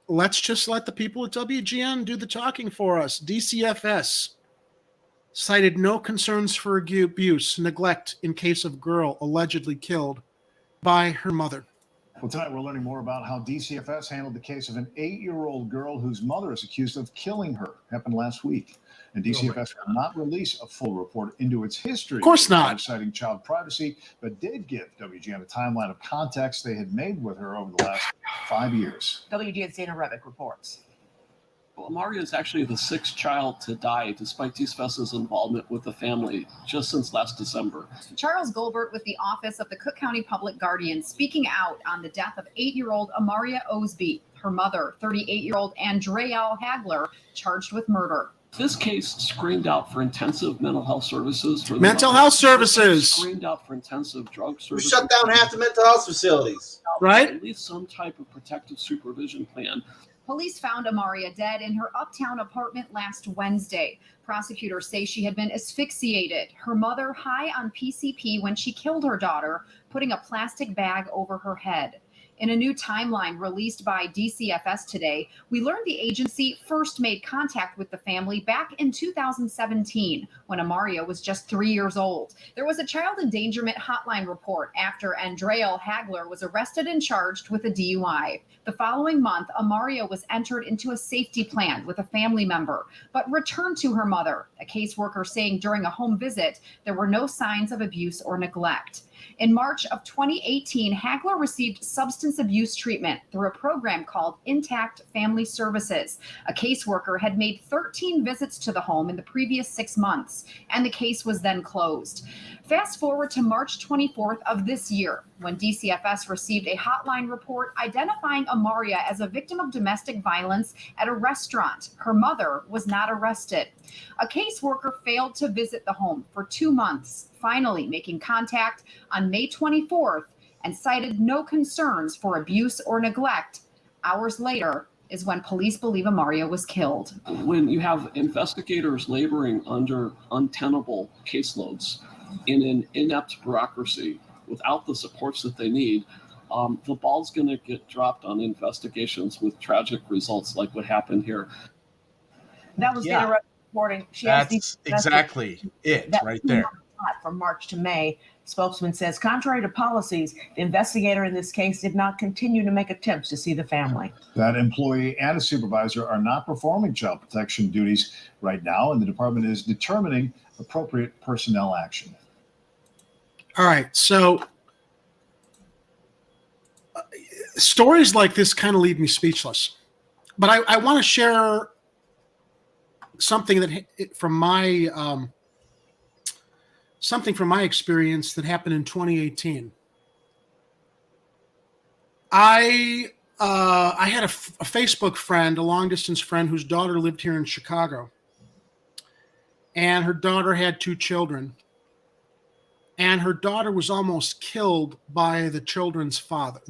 A: let's just let the people at WGN do the talking for us. DCFS cited no concerns for abuse, neglect in case of girl allegedly killed by her mother.
S: Well, tonight we're learning more about how DCFS handled the case of an 8-year-old girl whose mother is accused of killing her. Happened last week. And DCFS will not release a full report into its history.
A: Of course not.
S: Citing child privacy, but did give WGN a timeline of contacts they had made with her over the last 5 years.
O: WGN's Dana Revick reports.
T: Well, Amaria is actually the 6th child to die, despite DCFS's involvement with the family just since last December.
U: Charles Goldberg with the Office of the Cook County Public Guardian speaking out on the death of 8-year-old Amaria Osby, her mother, 38-year-old Andrea Hagler, charged with murder.
T: This case screamed out for intensive mental health services.
A: Mental health services.
T: Screamed out for intensive drug services.
B: Shut down half the mental health facilities.
A: Right?
T: At least some type of protective supervision plan.
U: Police found Amaria dead in her uptown apartment last Wednesday. Prosecutors say she had been asphyxiated, her mother high on PCP when she killed her daughter, putting a plastic bag over her head. In a new timeline released by DCFS today, we learned the agency first made contact with the family back in 2017 when Amaria was just 3 years old. There was a child endangerment hotline report after Andrea Hagler was arrested and charged with a DUI. The following month, Amaria was entered into a safety plan with a family member, but returned to her mother, a caseworker saying during a home visit there were no signs of abuse or neglect. In March of 2018, Hagler received substance abuse treatment through a program called Intact Family Services. A caseworker had made 13 visits to the home in the previous 6 months, and the case was then closed. Fast forward to March 24th of this year, when DCFS received a hotline report identifying Amaria as a victim of domestic violence at a restaurant. Her mother was not arrested. A caseworker failed to visit the home for 2 months, finally making contact on May 24th and cited no concerns for abuse or neglect. Hours later, is when police believe Amaria was killed.
T: When you have investigators laboring under untenable caseloads in an inept bureaucracy without the supports that they need, the ball's going to get dropped on investigations with tragic results like what happened here.
O: That was
C: Yeah.
O: the reporting.
C: That's exactly it right there.
O: From March to May, spokesman says, contrary to policies, the investigator in this case did not continue to make attempts to see the family.
S: That employee and a supervisor are not performing child protection duties right now, and the department is determining appropriate personnel action.
A: All right, so stories like this kind of leave me speechless, but I want to share something from my experience that happened in 2018. I had a Facebook friend, a long distance friend, whose daughter lived here in Chicago, and her daughter had 2 children, and her daughter was almost killed by the children's father.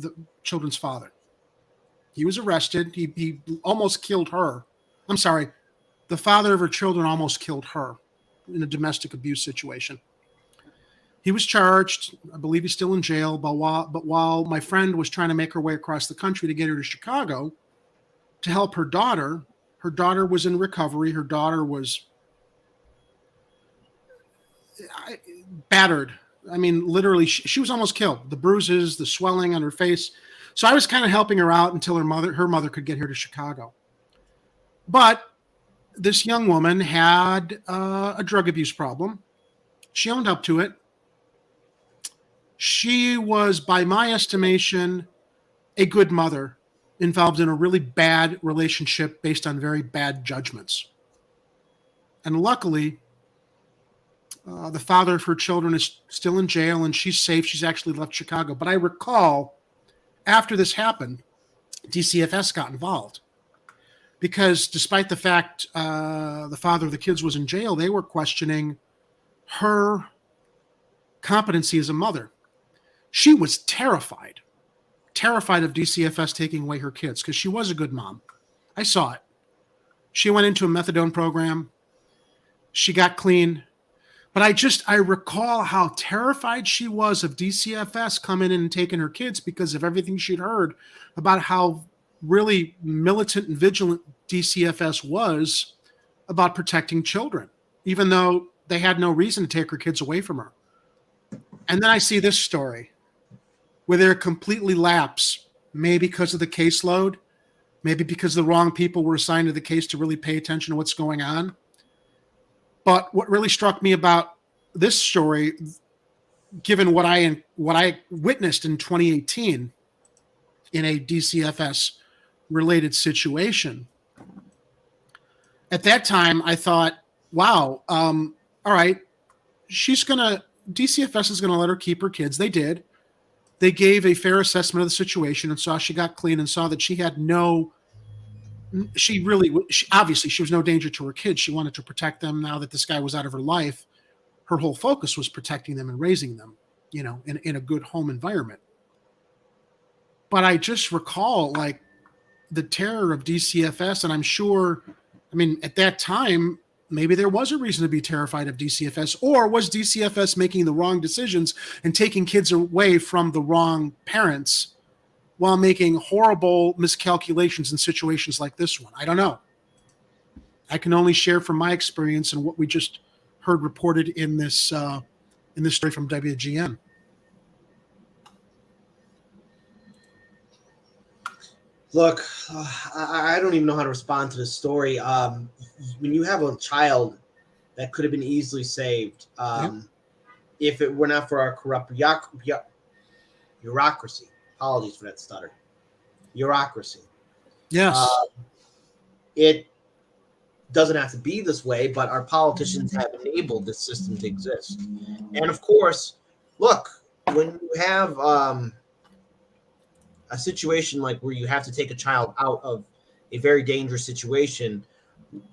A: He was arrested. He almost killed her. I'm sorry. The father of her children almost killed her in a domestic abuse situation. He was charged. I believe he's still in jail. But while my friend was trying to make her way across the country to get her to Chicago to help her daughter was in recovery. Her daughter was battered. I mean, literally, she was almost killed. The bruises, the swelling on her face. So I was kind of helping her out until her mother could get her to Chicago. But this young woman had a drug abuse problem. She owned up to it. She was, by my estimation, a good mother involved in a really bad relationship based on very bad judgments. And luckily, the father of her children is still in jail and she's safe. She's actually left Chicago. But I recall after this happened, DCFS got involved because despite the fact the father of the kids was in jail, they were questioning her competency as a mother. She was terrified of DCFS taking away her kids because she was a good mom. I saw it. She went into a methadone program. She got clean. But I recall how terrified she was of DCFS coming in and taking her kids because of everything she'd heard about how really militant and vigilant DCFS was about protecting children, even though they had no reason to take her kids away from her. And then I see this story where they're completely lapse, maybe because of the caseload, maybe because the wrong people were assigned to the case to really pay attention to what's going on. But what really struck me about this story, given what I witnessed in 2018 in a DCFS related situation, at that time I thought, wow, all right, DCFS is gonna let her keep her kids. They did. They gave a fair assessment of the situation and saw she got clean and saw that she had obviously she was no danger to her kids. She wanted to protect them. Now that this guy was out of her life, her whole focus was protecting them and raising them, in a good home environment. But I just recall like the terror of DCFS, and I'm sure, at that time, maybe there was a reason to be terrified of DCFS, or was DCFS making the wrong decisions and taking kids away from the wrong parents while making horrible miscalculations in situations like this one? I don't know. I can only share from my experience and what we just heard reported in this story from WGN.
B: Look, I don't even know how to respond to this story. When you have a child that could have been easily saved, if it were not for our corrupt bureaucracy. Apologies for that stutter. Bureaucracy.
A: Yes.
B: It doesn't have to be this way, but our politicians have enabled this system to exist. And of course, look, when you have a situation like where you have to take a child out of a very dangerous situation,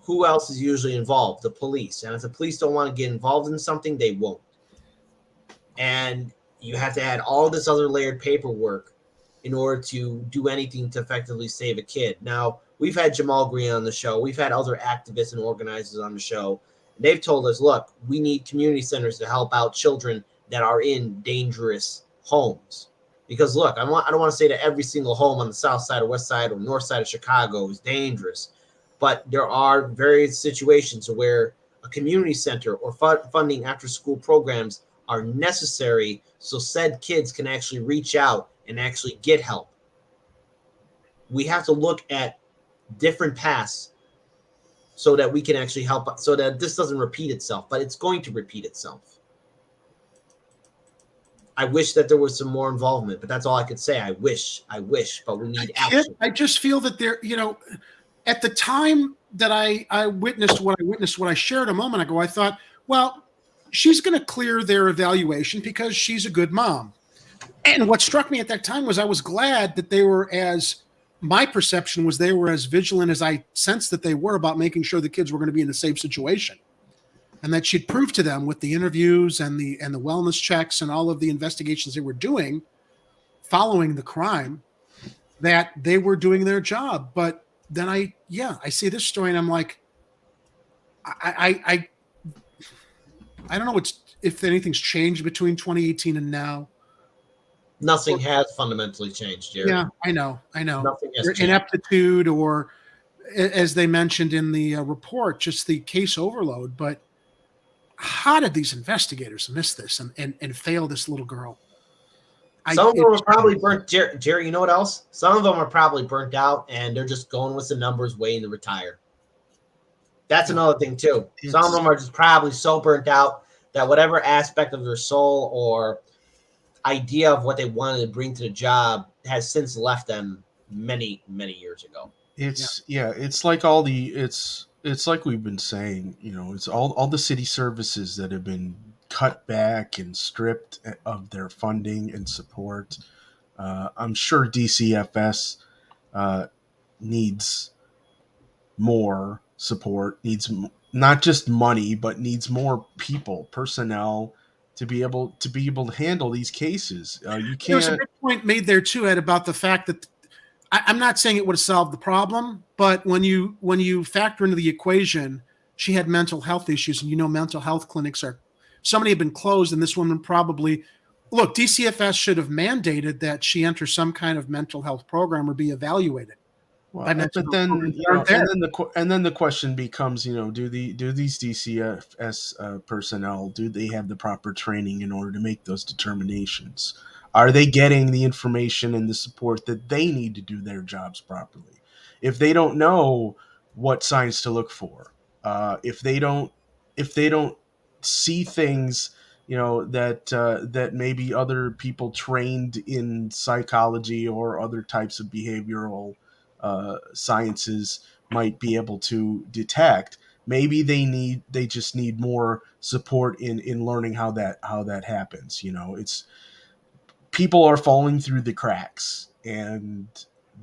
B: who else is usually involved? The police. And if the police don't want to get involved in something, they won't. And you have to add all this other layered paperwork in order to do anything to effectively save a kid. Now, We've had Jamal Green on the show. We've had other activists and organizers on the show. They've told us, look, we need community centers to help out children that are in dangerous homes. Because, look, I don't want to say that every single home on the south side or west side or north side of Chicago is dangerous. But there are various situations where a community center or funding after-school programs are necessary so said kids can actually reach out and actually get help. We have to look at different paths so that we can actually help, so that this doesn't repeat itself, but it's going to repeat itself. I wish that there was some more involvement, but that's all I could say. I wish, but we need action.
A: I just feel that there, at the time that I witnessed what I shared a moment ago, I thought, well, she's going to clear their evaluation because she's a good mom. And what struck me at that time was I was glad that my perception was they were as vigilant as I sensed that they were about making sure the kids were going to be in a safe situation. And that she'd proved to them with the interviews and the wellness checks and all of the investigations they were doing following the crime that they were doing their job. But then I see this story and I'm like, I don't know if anything's changed between 2018 and now.
B: Nothing has fundamentally changed, Jerry.
A: Yeah, I know.
B: Nothing has changed.
A: Ineptitude, or as they mentioned in the report, just the case overload. But how did these investigators miss this and fail this little girl?
B: Some of them are probably burnt. Jerry, you know what else? Some of them are probably burnt out, and they're just going with the numbers, waiting to retire. That's another thing too. Some of them are just probably so burnt out that whatever aspect of their soul or idea of what they wanted to bring to the job has since left them many, many years ago.
C: It's like it's like we've been saying, it's all the city services that have been cut back and stripped of their funding and support. I'm sure DCFS needs more support, needs not just money, but needs more personnel to be able to handle these cases. You can't.
A: There's a big point made there too, Ed, about the fact that I'm not saying it would have solved the problem, but when you factor into the equation, she had mental health issues, and mental health clinics so many have been closed, and this woman probably DCFS should have mandated that she enter some kind of mental health program or be evaluated.
C: Well, but then, and then the question becomes, do these DCFS personnel, do they have the proper training in order to make those determinations? Are they getting the information and the support that they need to do their jobs properly? If they don't know what signs to look for, if they don't see things, that maybe other people trained in psychology or other types of behavioral sciences might be able to detect, maybe they just need more support in learning how that happens. It's people are falling through the cracks, and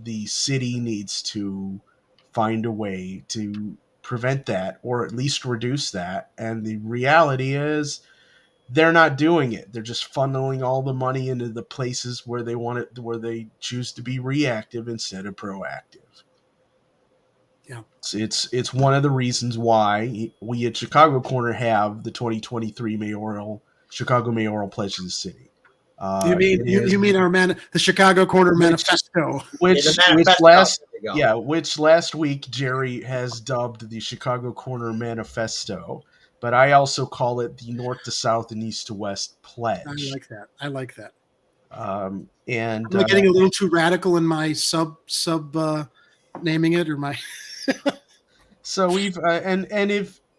C: the city needs to find a way to prevent that, or at least reduce that. And the reality is they're not doing it. They're just funneling all the money into the places where they want it, where they choose to be reactive instead of proactive.
A: Yeah.
C: It's one of the reasons why we at Chicago Corner have the 2023 Chicago Mayoral Pledge to the City.
A: You mean the Chicago Corner Manifesto,
C: which last week Jerry has dubbed the Chicago Corner Manifesto, but I also call it the North to South and East to West Pledge.
A: I like that.
C: And
A: I'm getting a little too radical in my sub naming it, or my.
C: So we've and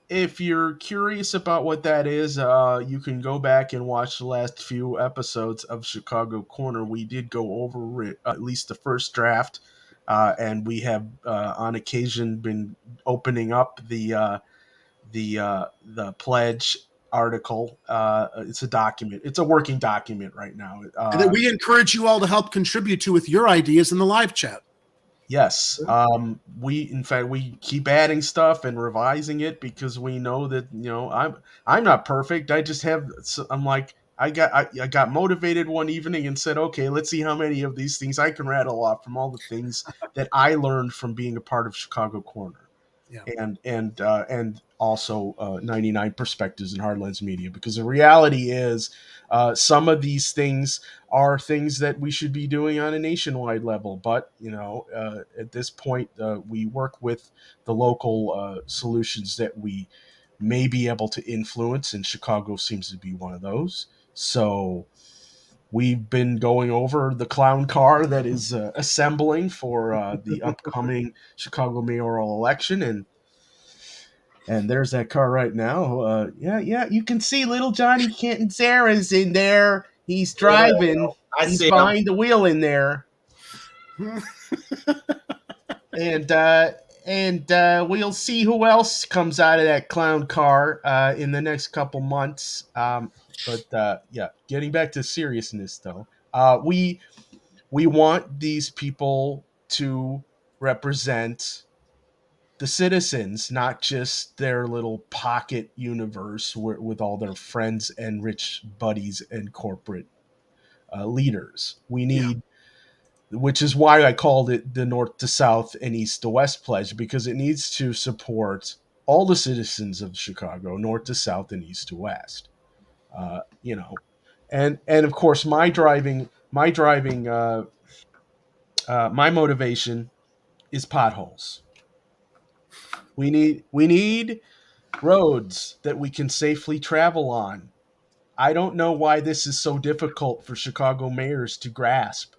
C: if you're curious about what that is, you can go back and watch the last few episodes of Chicago Corner. We did go over it, at least the first draft, and we have on occasion been opening up the pledge article. It's a document. It's a working document right now.
A: And that we encourage you all to help contribute to with your ideas in the live chat.
C: Yes. We keep adding stuff and revising it because we know that, I'm not perfect. I I got motivated one evening and said, okay, let's see how many of these things I can rattle off from all the things that I learned from being a part of Chicago Corner.
A: Yeah.
C: And also 99 Perspectives in Hardlines Media, because the reality is some of these things are things that we should be doing on a nationwide level. But, at this point, we work with the local solutions that we may be able to influence, and Chicago seems to be one of those. So we've been going over the clown car that is assembling for the upcoming Chicago mayoral election, and there's that car right now. Yeah, you can see little Johnny Cantanzara's in there. He's driving.
B: I
C: He's
B: see him.
C: behind the wheel in there. And we'll see who else comes out of that clown car in the next couple months. But getting back to seriousness, though, we want these people to represent the citizens, not just their little pocket universe with all their friends and rich buddies and corporate leaders. We need, which is why I called it the North to South and East to West pledge, because it needs to support all the citizens of Chicago, North to South and East to West. And of course, my motivation is potholes. We need roads that we can safely travel on. I don't know why this is so difficult for Chicago mayors to grasp.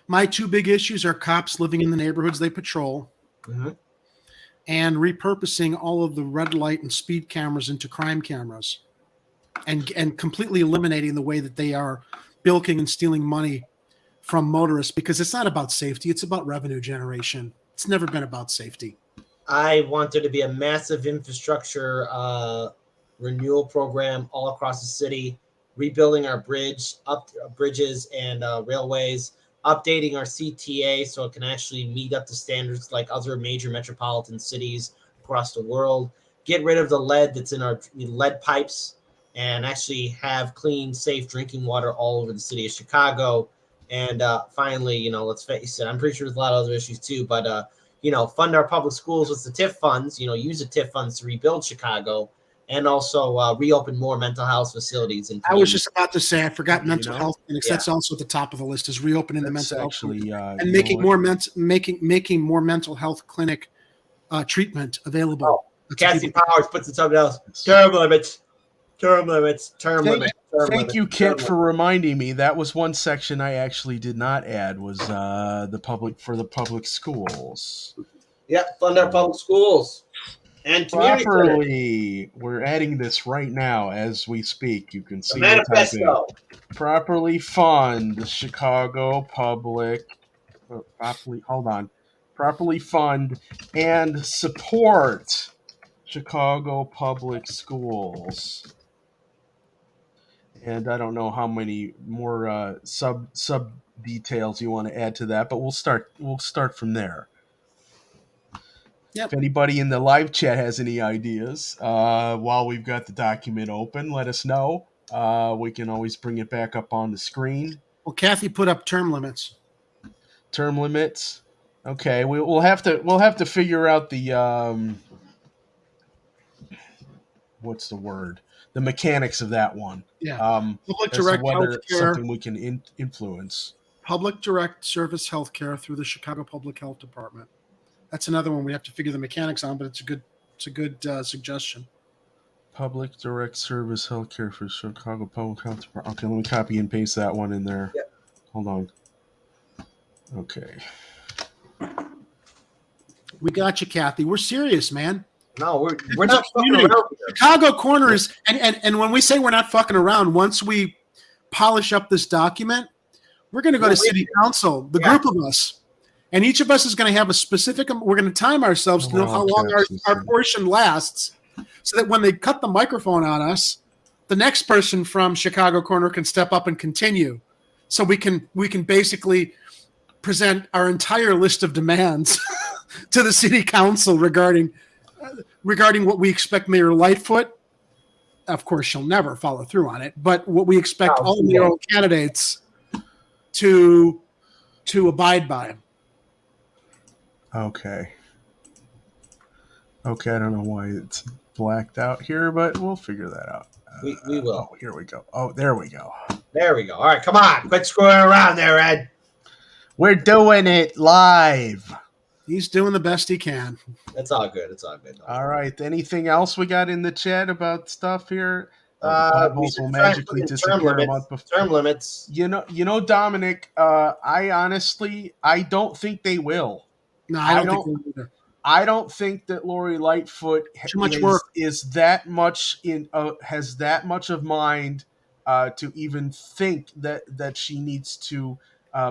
A: My two big issues are cops living in the neighborhoods they patrol, and repurposing all of the red light and speed cameras into crime cameras, and completely eliminating the way that they are bilking and stealing money from motorists, because it's not about safety. It's about revenue generation. It's never been about safety.
B: I want there to be a massive infrastructure renewal program all across the city, rebuilding our bridges and railways, updating our CTA so it can actually meet up to standards like other major metropolitan cities across the world, get rid of the lead that's in our lead pipes, and actually have clean, safe drinking water all over the city of Chicago. And finally, let's face it, I'm pretty sure there's a lot of other issues too, but fund our public schools with the TIF funds, use the TIF funds to rebuild Chicago, and also reopen more mental health facilities.
A: I was just about to say, I forgot mental health clinics. That's also at the top of the list, is reopening the mental health clinic and making more mental health clinic treatment available.
B: Cassie Powers puts it something else. Term limits.
C: Thank you, Kit, for reminding me. That was one section I actually did not add, was the public schools.
B: Yeah, fund our public schools and community
C: properly. We're adding this right now as we speak. You can see
B: the manifesto.
C: Properly fund Chicago public. Properly fund and support Chicago public schools. And I don't know how many more sub details you want to add to that, but we'll start from there. If anybody in the live chat has any ideas while we've got the document open, let us know. We can always bring it back up on the screen.
A: Well, Kathy put up term limits.
C: Term limits. Okay, we'll have to figure out the what's the word? The mechanics of that one.
A: Yeah.
C: Public direct healthcare, something we can influence.
A: Public direct service healthcare through the Chicago Public Health Department. That's another one we have to figure the mechanics on, but it's a good suggestion.
C: Public direct service healthcare for Chicago Public Health Department. Okay, let me copy and paste that one in there.
B: Yep.
C: Hold on. Okay.
A: We got you, Kathy. We're serious, man.
B: No, we're not fucking around here.
A: Chicago Corner is, and when we say we're not fucking around, once we polish up this document, we're going to go to City Council, the group of us, and each of us is going to have a specific. We're going to time ourselves to know how long our portion lasts, so that when they cut the microphone on us, the next person from Chicago Corner can step up and continue. So we can basically present our entire list of demands to the City Council regarding what we expect Mayor Lightfoot of course, she'll never follow through on it. But what we expect all mayoral candidates to abide by.
C: Okay. Okay, I don't know why it's blacked out here, but we'll figure that out.
B: We will.
C: Oh, here we go. Oh, there we go.
B: There we go. All right, come on. Quit screwing around there, Ed.
C: We're doing it live.
A: He's doing the best he can.
B: It's all good. It's all good.
C: All right. Anything else we got in the chat about stuff here?
B: We
C: Potholes
B: should
C: will
B: try and
C: magically
B: put in
C: disappear a month before.
B: Term limits.
C: You know, Dominic. I honestly don't think they will.
A: No, I don't think they will either.
C: I don't think that Lori Lightfoot
A: Too much work.
C: is that much has that much of mind to even think that she needs to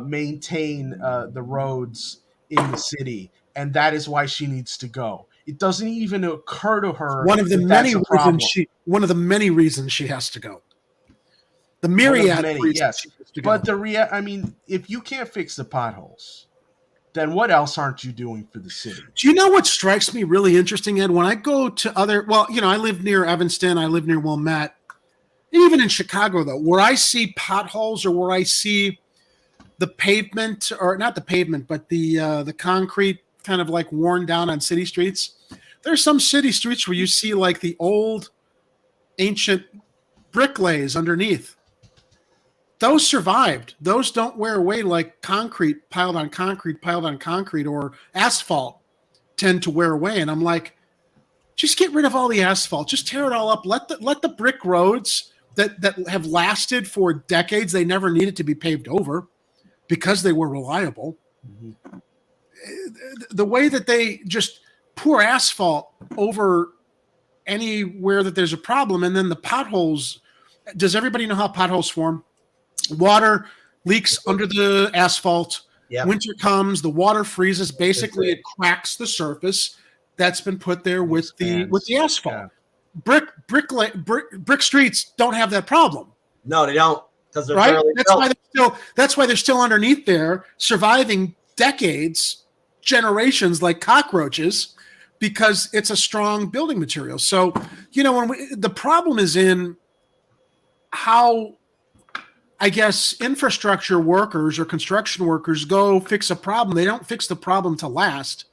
C: maintain the roads in the city, and that is why she needs to go. It doesn't even occur to her.
A: One of the many reasons she has to go. The myriad reasons
C: yes.
A: she has to go.
C: But I mean, if you can't fix the potholes, then what else aren't you doing for the city?
A: Do you know what strikes me really interesting, Ed? When I go to I live near Evanston, I live near Wilmette, even in Chicago, though, where I see potholes or where I see the pavement, or not the pavement, but the concrete kind of like worn down on city streets. There's some city streets where you see like the old ancient brick lays underneath. Those survived. Those don't wear away like concrete piled on concrete, or asphalt tend to wear away. And I'm like, just get rid of all the asphalt. Just tear it all up. Let the brick roads that have lasted for decades, they never needed to be paved over because they were reliable. Mm-hmm. The way that they just pour asphalt over anywhere that there's a problem, and then the potholes. Does everybody know how potholes form? Water leaks under the asphalt.
B: Yep.
A: Winter comes, the water freezes. Basically, it cracks the surface that's been put there with the asphalt. Yeah. Brick streets don't have that problem.
B: No, they don't, because they're
A: right. That's why they're still underneath there, surviving decades, generations like cockroaches, because it's a strong building material. So the problem is in how, I guess, infrastructure workers or construction workers go fix a problem. They don't fix the problem to last.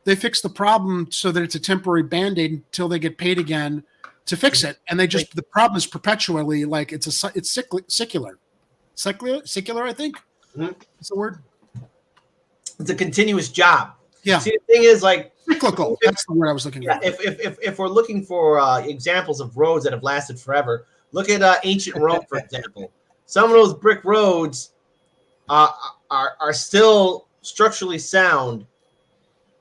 A: They fix the problem so that it's a temporary Band-Aid until they get paid again to fix it. And the problem is perpetually like it's secular, I think.
B: Mm-hmm.
A: What's the word?
B: It's a continuous job.
A: Yeah.
B: See, the thing is, like,
A: cyclical. That's the word I was looking for.
B: If we're looking for examples of roads that have lasted forever, look at ancient Rome, for example. Some of those brick roads are still structurally sound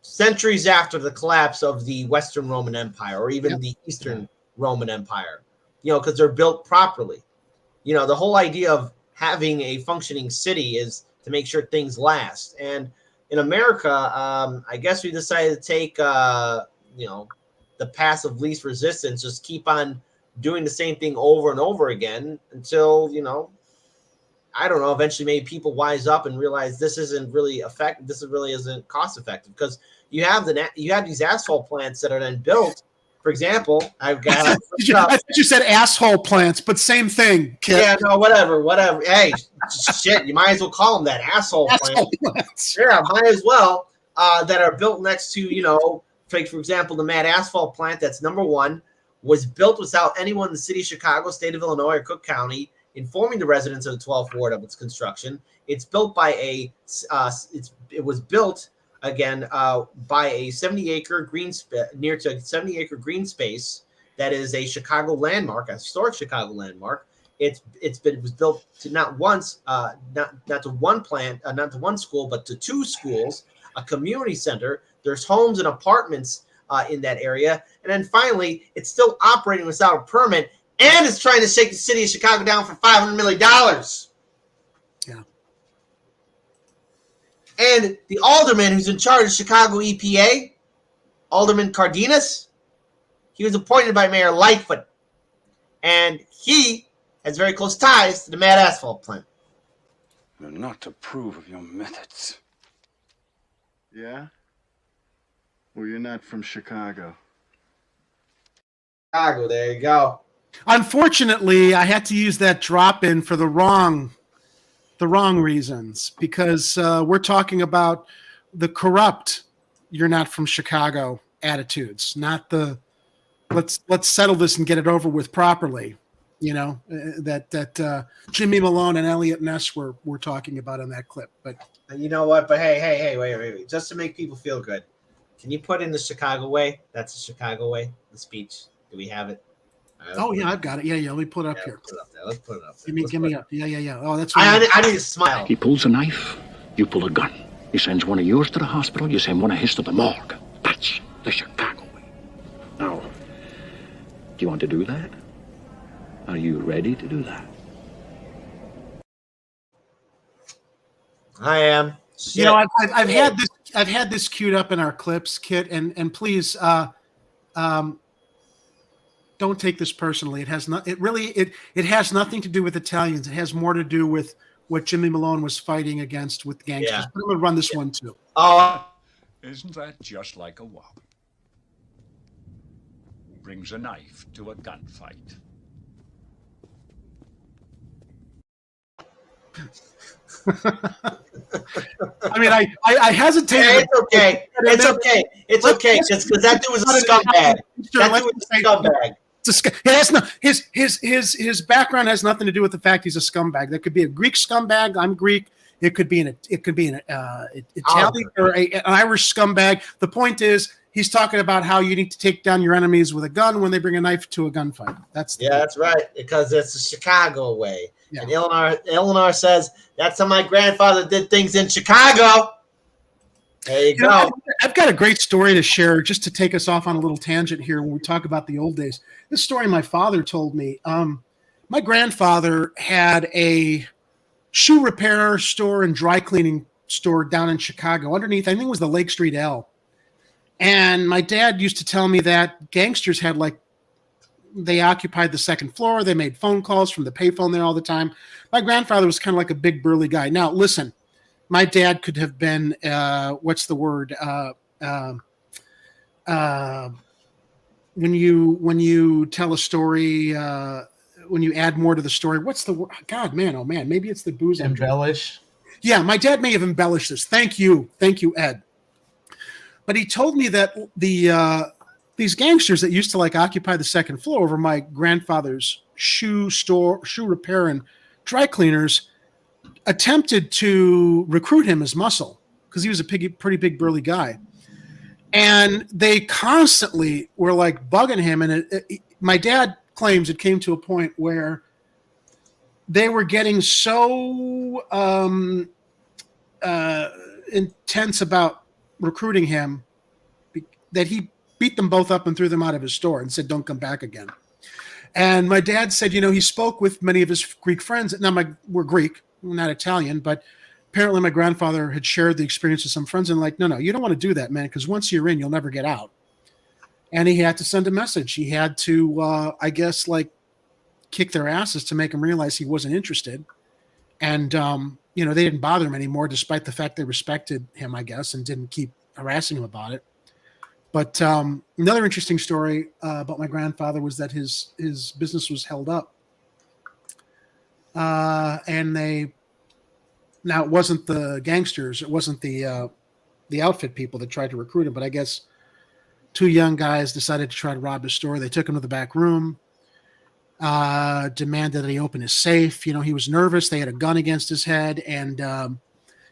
B: centuries after the collapse of the Western Roman Empire, or even the Eastern Roman Empire, because they're built properly. The whole idea of having a functioning city is to make sure things last. And in America, I guess we decided to take, the path of least resistance, just keep on doing the same thing over and over again until, I don't know, eventually maybe people wise up and realize this isn't really effective. This really isn't cost effective, because you have these asphalt plants that are then built. For example, I've got.
A: I thought you said asshole plants, but same thing, Kit.
B: Yeah, no, whatever. Hey, shit, you might as well call them that, asshole plants. Yeah, might as well. That are built next to, for example, the Mad Asphalt plant. That's number one. Was built without anyone in the city of Chicago, state of Illinois, or Cook County informing the residents of the 12th ward of its construction. It's built by it was built again by a 70-acre green near to a 70-acre green space that is a Chicago landmark, a historic Chicago landmark. It was built to not to one plant, not to one school, but to two schools, a community center. There's homes and apartments in that area. And then finally, it's still operating without a permit, and it's trying to shake the city of Chicago down for $500 million.
A: Yeah.
B: And the alderman who's in charge of Chicago EPA, Alderman Cardenas, he was appointed by Mayor Lightfoot. And he has very close ties to the Mad Asphalt plant.
D: You're not to approve of your methods.
V: Yeah? Well, you're not from Chicago.
B: Chicago, there you go.
A: Unfortunately, I had to use that drop in for the wrong reasons, because we're talking about the corrupt "you're not from Chicago" attitudes, not the let's settle this and get it over with properly. That Jimmy Malone and Elliot Ness were talking about in that clip. But
B: you know what? But hey, wait. Just to make people feel good, can you put in the Chicago way? That's the Chicago way, the speech. Do we have it?
A: Oh yeah, I've got it. Yeah. Let me put it up here.
B: Let's put it up there.
A: Give me up. Yeah. Oh, that's.
B: I need a smile.
E: He pulls a knife, you pull a gun. He sends one of yours to the hospital, you send one of his to the morgue. That's the Chicago way. Now, do you want to do that? Are you ready to do that?
B: I am.
A: You know, I've had this queued up in our clips, Kit, and please, don't take this personally. It has it has nothing to do with Italians. It has more to do with what Jimmy Malone was fighting against with gangsters.
B: Yeah.
A: But I'm going to run this one too.
B: Oh,
D: Isn't that just like a wop? Brings a knife to a gunfight.
A: I mean, I hesitated.
B: Hey, it's okay. It's okay. Just because that dude was a scumbag. That dude was a scumbag.
A: His background has nothing to do with the fact he's a scumbag. That could be a Greek scumbag. I'm Greek. It could be an Italian or an Irish scumbag. The point is, he's talking about how you need to take down your enemies with a gun when they bring a knife to a gunfight.
B: That's right, because it's the Chicago way. Yeah. And Eleanor says that's how my grandfather did things in Chicago. There you go.
A: I've got a great story to share, just to take us off on a little tangent here when we talk about the old days. This story my father told me. My grandfather had a shoe repair store and dry cleaning store down in Chicago underneath, I think it was the Lake Street L. And my dad used to tell me that gangsters had they occupied the second floor. They made phone calls from the payphone there all the time. My grandfather was kind of like a big burly guy. Now, listen, my dad could have been, what's the word? When you tell a story, when you add more to the story, what's the word? God, man, oh man, maybe it's the booze.
C: Embellish.
A: Yeah, my dad may have embellished this. Thank you, Ed. But he told me that these gangsters that used to occupy the second floor over my grandfather's shoe repair and dry cleaners attempted to recruit him as muscle because he was a pretty big burly guy. And they constantly were bugging him. And my dad claims it came to a point where they were getting so intense about recruiting him that he beat them both up and threw them out of his store and said, "Don't come back again." And my dad said, he spoke with many of his Greek friends. Now, we're Greek, we're not Italian, but apparently my grandfather had shared the experience with some friends and no, you don't want to do that, man, because once you're in, you'll never get out. And he had to send a message. He had to, kick their asses to make them realize he wasn't interested. And, they didn't bother him anymore, despite the fact they respected him, I guess, and didn't keep harassing him about it. But another interesting story about my grandfather was that his business was held up. And it wasn't the gangsters, it wasn't the outfit people that tried to recruit him, but I guess two young guys decided to try to rob his store. They took him to the back room, demanded that he open his safe. He was nervous. They had a gun against his head, and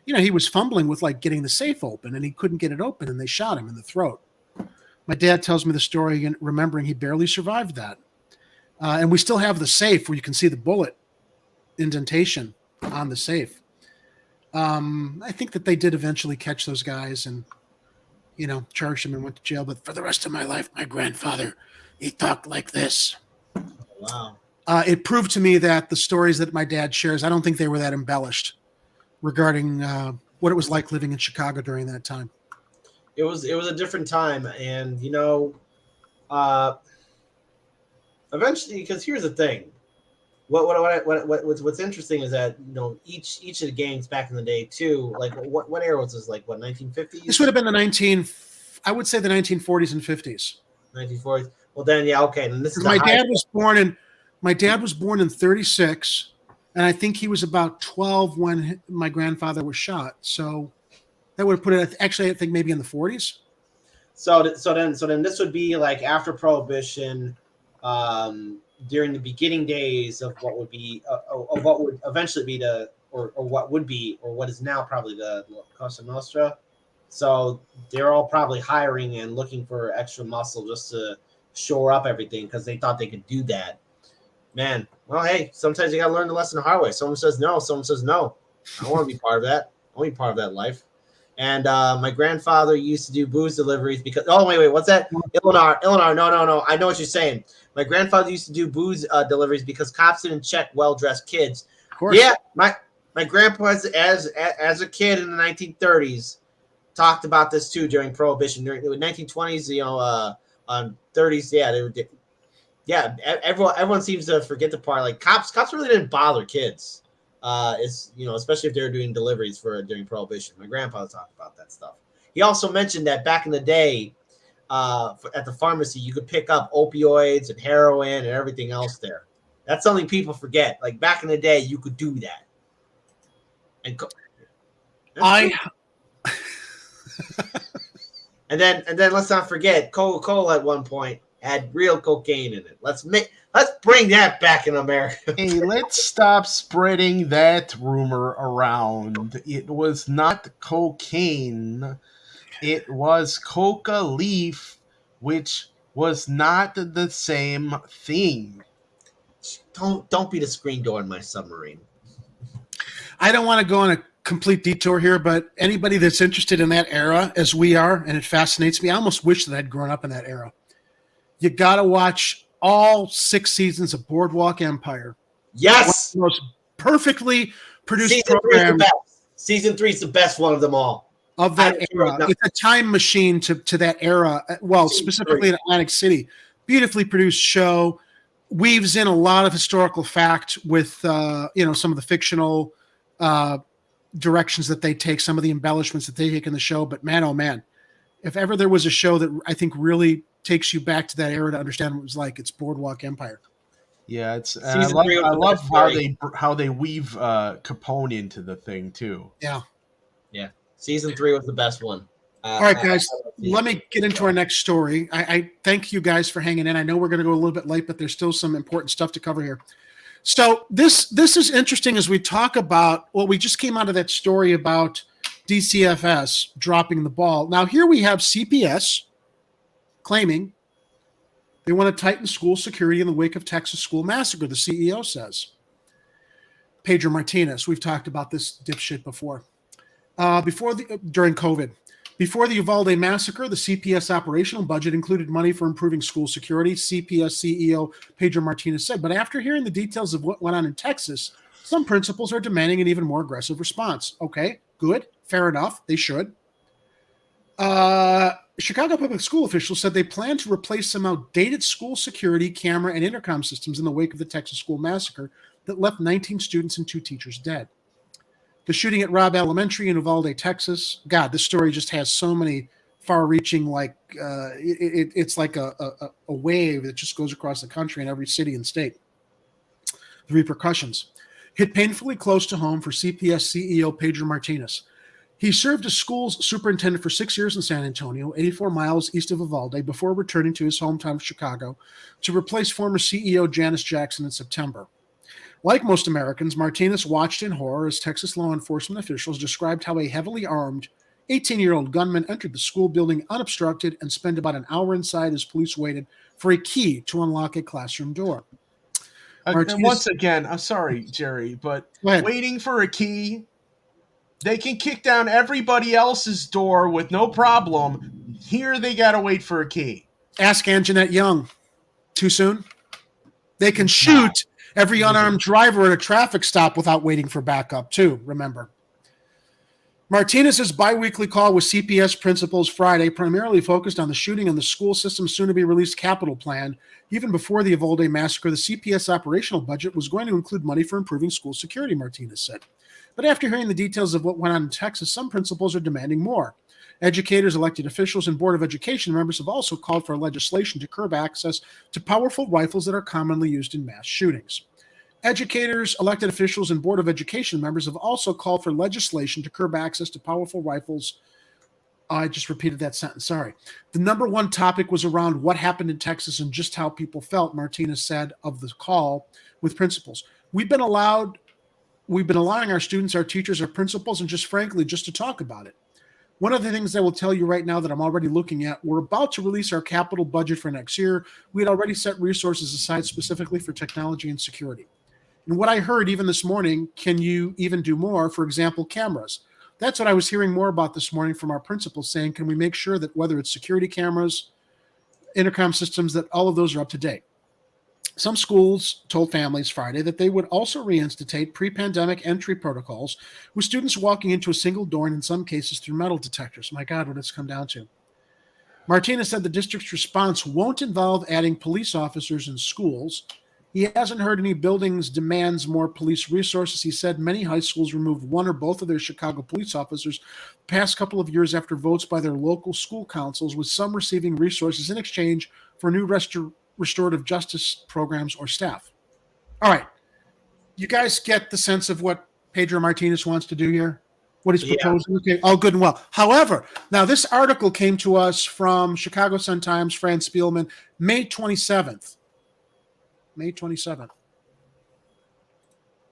A: he was fumbling with getting the safe open, and he couldn't get it open, and they shot him in the throat. My dad tells me the story, and remembering he barely survived that. And we still have the safe where you can see the bullet indentation on the safe. I think that they did eventually catch those guys and, charged them and went to jail. But for the rest of my life, my grandfather, he talked like this.
B: Wow.
A: It proved to me that the stories that my dad shares, I don't think they were that embellished regarding what it was like living in Chicago during that time.
B: It was a different time, and eventually, because here's the thing, what's interesting is that each of the gangs back in the day too, what era was this? 1950s?
A: This would have been the 1940s and 50s.
B: 1940s. Well, then okay. And this is
A: my dad was born in My dad was born in 36, and I think he was about 12 when my grandfather was shot. So that would put it, actually, I think maybe in the 40s.
B: So then this would be like after Prohibition, during the beginning days of what would be, of what would eventually be or what would be, or what is now probably the Cosa Nostra. So they're all probably hiring and looking for extra muscle just to shore up everything because they thought they could do that. Man, well, hey, sometimes you got to learn the lesson the hard way. Someone says no, someone says no. I don't want to be part of that. I want to be part of that life. And my grandfather used to do booze deliveries because, oh, wait, what's that? Illinois, no. I know what you're saying. My grandfather used to do booze deliveries because cops didn't check well-dressed kids.
A: Of course.
B: Yeah, my grandpa, as a kid in the 1930s, talked about this too during Prohibition. During the 1920s, on 30s, everyone seems to forget the part. Like cops really didn't bother kids. Especially if they were doing deliveries during Prohibition. My grandpa talked about that stuff. He also mentioned that back in the day, at the pharmacy, you could pick up opioids and heroin and everything else there. That's something people forget. Like back in the day, you could do that. And then let's not forget, Coca-Cola at one point had real cocaine in it. Let's bring that back in America.
C: Hey, let's stop spreading that rumor around. It was not cocaine. It was coca leaf, which was not the same thing.
B: Don't be the screen door in my submarine.
A: I don't want to go on a complete detour here, but anybody that's interested in that era, as we are, and it fascinates me, I almost wish that I'd grown up in that era. You got to watch all 6 seasons of Boardwalk Empire.
B: Yes!
A: One of the most perfectly produced
B: Season
A: programs.
B: Season 3 is the best one of them all.
A: Of that era. It's a time machine to that era. Well, specifically in Atlantic City. Beautifully produced show. Weaves in a lot of historical fact with some of the fictional directions that they take, some of the embellishments that they take in the show. But man, oh man, if ever there was a show that I think really takes you back to that era to understand what it was like, it's Boardwalk Empire.
C: Yeah, it's I love how they weave Capone into the thing too.
A: Yeah.
B: Season 3 was the best one.
A: All right, guys, let me get into our next story. I thank you guys for hanging in. I know we're going to go a little bit late, but there's still some important stuff to cover here. So this is interesting as we talk about, well, we just came out of that story about DCFS dropping the ball. Now here we have CPS claiming they want to tighten school security in the wake of Texas school massacre, the CEO says. Pedro Martinez, we've talked about this dipshit before. During COVID. Before the Uvalde massacre, the CPS operational budget included money for improving school security, CPS CEO Pedro Martinez said. But after hearing the details of what went on in Texas, some principals are demanding an even more aggressive response. Okay, good, fair enough, they should. Chicago public school officials said they plan to replace some outdated school security, camera, and intercom systems in the wake of the Texas school massacre that left 19 students and 2 teachers dead. The shooting at Robb Elementary in Uvalde, Texas. God, this story just has so many far-reaching, it's like a wave that just goes across the country in every city and state. The repercussions hit painfully close to home for CPS CEO Pedro Martinez. He served as schools superintendent for 6 years in San Antonio, 84 miles east of Uvalde, before returning to his hometown of Chicago to replace former CEO Janice Jackson in September. Like most Americans, Martinez watched in horror as Texas law enforcement officials described how a heavily armed 18-year-old gunman entered the school building unobstructed and spent about an hour inside as police waited for a key to unlock a classroom door.
C: And once again, I'm sorry, Jerry, but waiting for a key, they can kick down everybody else's door with no problem. Here they got to wait for a key.
A: Ask Anjanette Young. Too soon? They can shoot every unarmed driver at a traffic stop without waiting for backup, too, remember. Martinez's biweekly call with CPS principals Friday primarily focused on the shooting and the school system's soon-to-be-released capital plan. Even before the Uvalde massacre, the CPS operational budget was going to include money for improving school security, Martinez said. But after hearing the details of what went on in Texas, some principals are demanding more. Educators, elected officials, and Board of Education members have also called for legislation to curb access to powerful rifles that are commonly used in mass shootings. Educators, elected officials, and Board of Education members have also called for legislation to curb access to powerful rifles. I just repeated that sentence, sorry. The number one topic was around what happened in Texas and just how people felt, Martinez said of the call with principals. We've been allowing our students, our teachers, our principals, and just frankly, just to talk about it. One of the things I will tell you right now that I'm already looking at, we're about to release our capital budget for next year. We had already set resources aside specifically for technology and security. And what I heard even this morning, can you even do more? For example, cameras. That's what I was hearing more about this morning from our principals, saying, can we make sure that whether it's security cameras, intercom systems, that all of those are up to date? Some schools told families Friday that they would also reinstate pre-pandemic entry protocols with students walking into a single door and in some cases through metal detectors. My God, what it's come down to. Martinez said the district's response won't involve adding police officers in schools. He hasn't heard any buildings demands more police resources. He said many high schools removed one or both of their Chicago police officers the past couple of years after votes by their local school councils, with some receiving resources in exchange for new restorative justice programs or staff. All right. You guys get the sense of what Pedro Martinez wants to do here? What he's proposing? Okay, all good and well. However, now this article came to us from Chicago Sun-Times, Fran Spielman, May 27th. May 27th.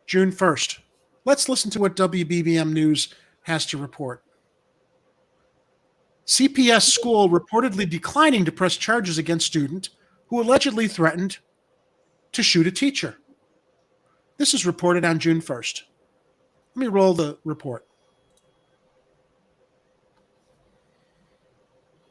A: June 1st. Let's listen to what WBBM News has to report. CPS school reportedly declining to press charges against student who allegedly threatened to shoot a teacher. This is reported on June 1st. Let me roll the report.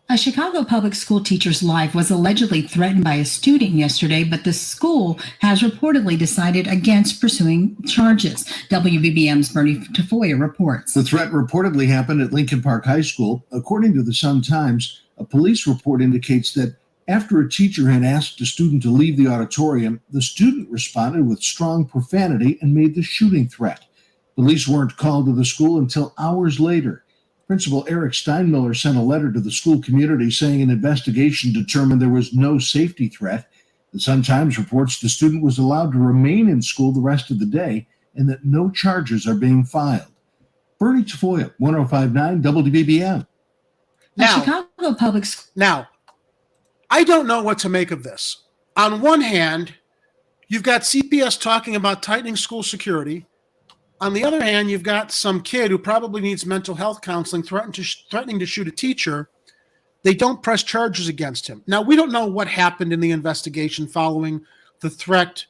G: A Chicago public school teacher's life was allegedly threatened by a student yesterday, but the school has reportedly decided against pursuing charges. WBBM's Bernie Tafoya reports.
I: The threat reportedly happened at Lincoln Park High School. According to the Sun-Times, a police report indicates that after a teacher had asked a student to leave the auditorium, the student responded with strong profanity and made the shooting threat. Police weren't called to the school until hours later. Principal Eric Steinmiller sent a letter to the school community saying an investigation determined there was no safety threat. The Sun-Times reports the student was allowed to remain in school the rest of the day and that no charges are being filed. Bernie Tafoya, 105.9 WBBM.
A: Now, I don't know what to make of this. On one hand, you've got CPS talking about tightening school security. On the other hand, you've got some kid who probably needs mental health counseling threatening to shoot a teacher. They don't press charges against him. Now, we don't know what happened in the investigation following the threat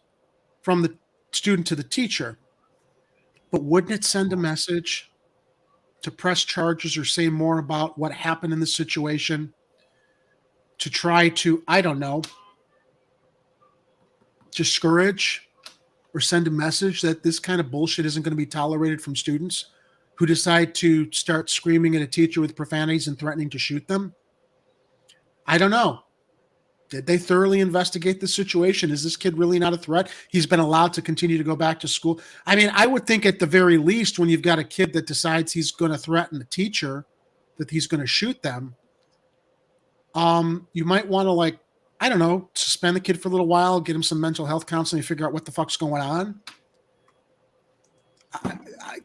A: from the student to the teacher, but wouldn't it send a message to press charges or say more about what happened in the situation to try to, I don't know, discourage or send a message that this kind of bullshit isn't going to be tolerated from students who decide to start screaming at a teacher with profanities and threatening to shoot them? I don't know. Did they thoroughly investigate the situation? Is this kid really not a threat? He's been allowed to continue to go back to school. I mean, I would think at the very least, when you've got a kid that decides he's going to threaten a teacher, that he's going to shoot them, you might want to, like, I don't know, suspend the kid for a little while, get him some mental health counseling, figure out what the fuck's going on.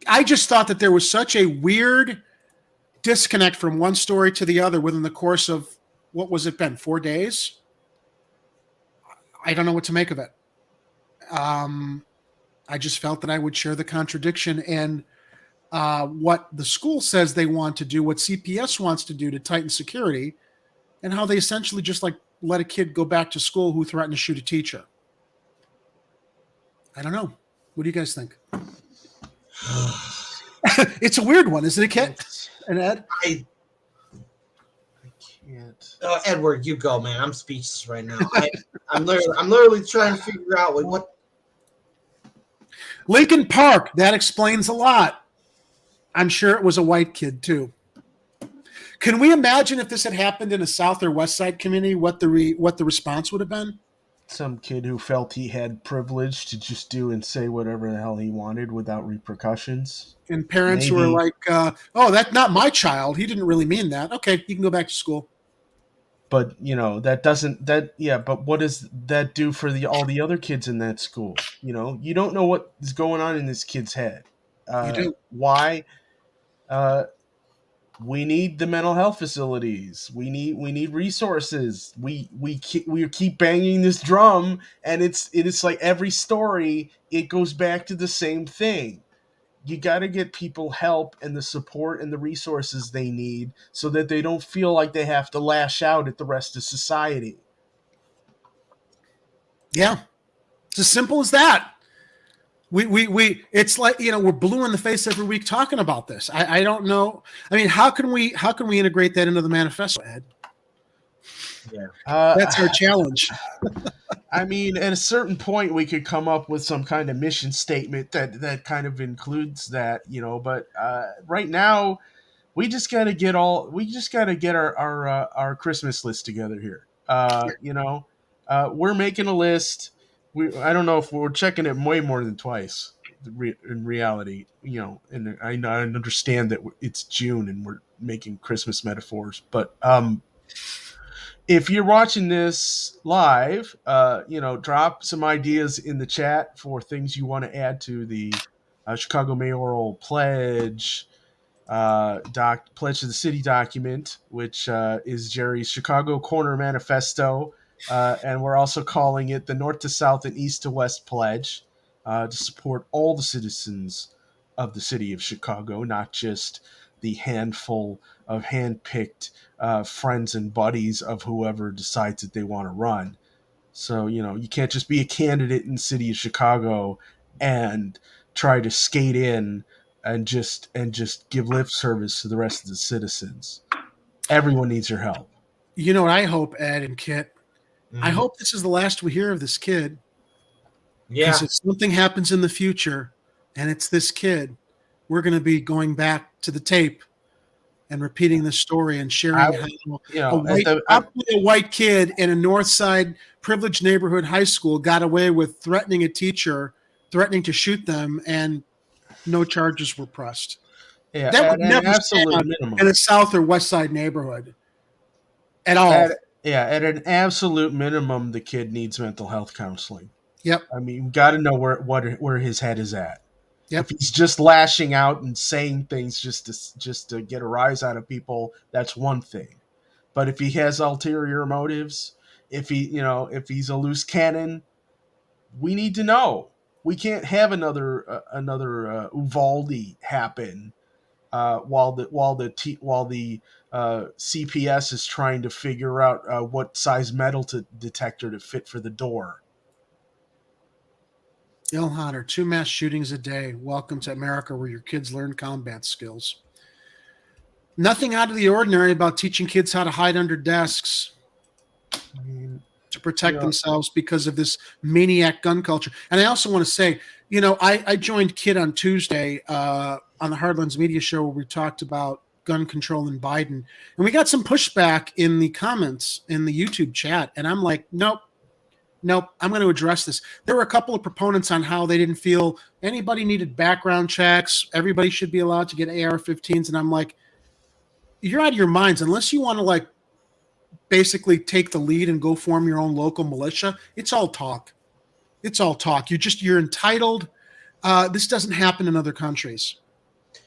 A: I just thought that there was such a weird disconnect from one story to the other within the course of, what was it been, 4 days? I don't know what to make of it. I just felt that I would share the contradiction and what the school says they want to do, what CPS wants to do to tighten security, and how they essentially just like let a kid go back to school who threatened to shoot a teacher. I don't know. What do you guys think? It's a weird one, isn't it, Kit and Ed?
B: I can't. Edward, you go, man. I'm speechless right now. I'm literally trying to figure out what.
A: Lincoln Park. That explains a lot. I'm sure it was a white kid too. Can we imagine if this had happened in a South or West Side community, what the response would have been?
C: some kid who felt he had privilege to just do and say whatever the hell he wanted without repercussions.
A: And parents who are like, "Oh, that's not my child. He didn't really mean that." Okay, you can go back to school.
C: But but what does that do for all the other kids in that school? You don't know what is going on in this kid's head.
A: You do.
C: Why? We need the mental health facilities. We need resources. We keep banging this drum, and it's like every story, it goes back to the same thing. You got to get people help and the support and the resources they need so that they don't feel like they have to lash out at the rest of society.
A: Yeah, it's as simple as that. We it's like, we're blue in the face every week talking about this. I don't know. I mean, how can we integrate that into the manifesto, Ed?
B: Yeah,
A: that's our challenge.
C: I mean, at a certain point, we could come up with some kind of mission statement that kind of includes that, But right now, we just got to get our Christmas list together here. We're making a list. I don't know if we're checking it way more than twice. In reality, and I understand that it's June and we're making Christmas metaphors, but if you're watching this live, drop some ideas in the chat for things you want to add to the Chicago Mayoral Pledge, Pledge to the City document, which is Jerry's Chicago Corner Manifesto. And we're also calling it the North to South and East to West Pledge to support all the citizens of the city of Chicago, not just the handful of hand-picked friends and buddies of whoever decides that they want to run. So, you can't just be a candidate in the city of Chicago and try to skate in and just give lip service to the rest of the citizens. Everyone needs your help.
A: You know what I hope, Ed and Kit? I hope this is the last we hear of this kid.
B: Yeah.
A: Because if something happens in the future and it's this kid, we're going to be going back to the tape and repeating the story and sharing how a white kid in a North Side privileged neighborhood high school got away with threatening a teacher, threatening to shoot them, and no charges were pressed.
C: Yeah,
A: that would never
C: stand
A: in a South or West Side neighborhood at all.
C: At an absolute minimum, the kid needs mental health counseling.
A: Yep.
C: I mean, you got to know where his head is at.
A: Yep.
C: If he's just lashing out and saying things just to get a rise out of people, that's one thing. But if he has ulterior motives, if he's a loose cannon, we need to know. We can't have another Uvalde happen while the CPS is trying to figure out what size metal detector to fit for the door.
A: Ilhan, 2 mass shootings a day. Welcome to America, where your kids learn combat skills. Nothing out of the ordinary about teaching kids how to hide under desks to protect themselves because of this maniac gun culture. And I also want to say, I joined Kit on Tuesday on the Hardlands Media Show, where we talked about gun control in Biden. And we got some pushback in the comments in the YouTube chat. And I'm like, nope, I'm going to address this. There were a couple of proponents on how they didn't feel anybody needed background checks. Everybody should be allowed to get AR-15s. And I'm like, you're out of your minds. Unless you want to basically take the lead and go form your own local militia. It's all talk. You're entitled. This doesn't happen in other countries.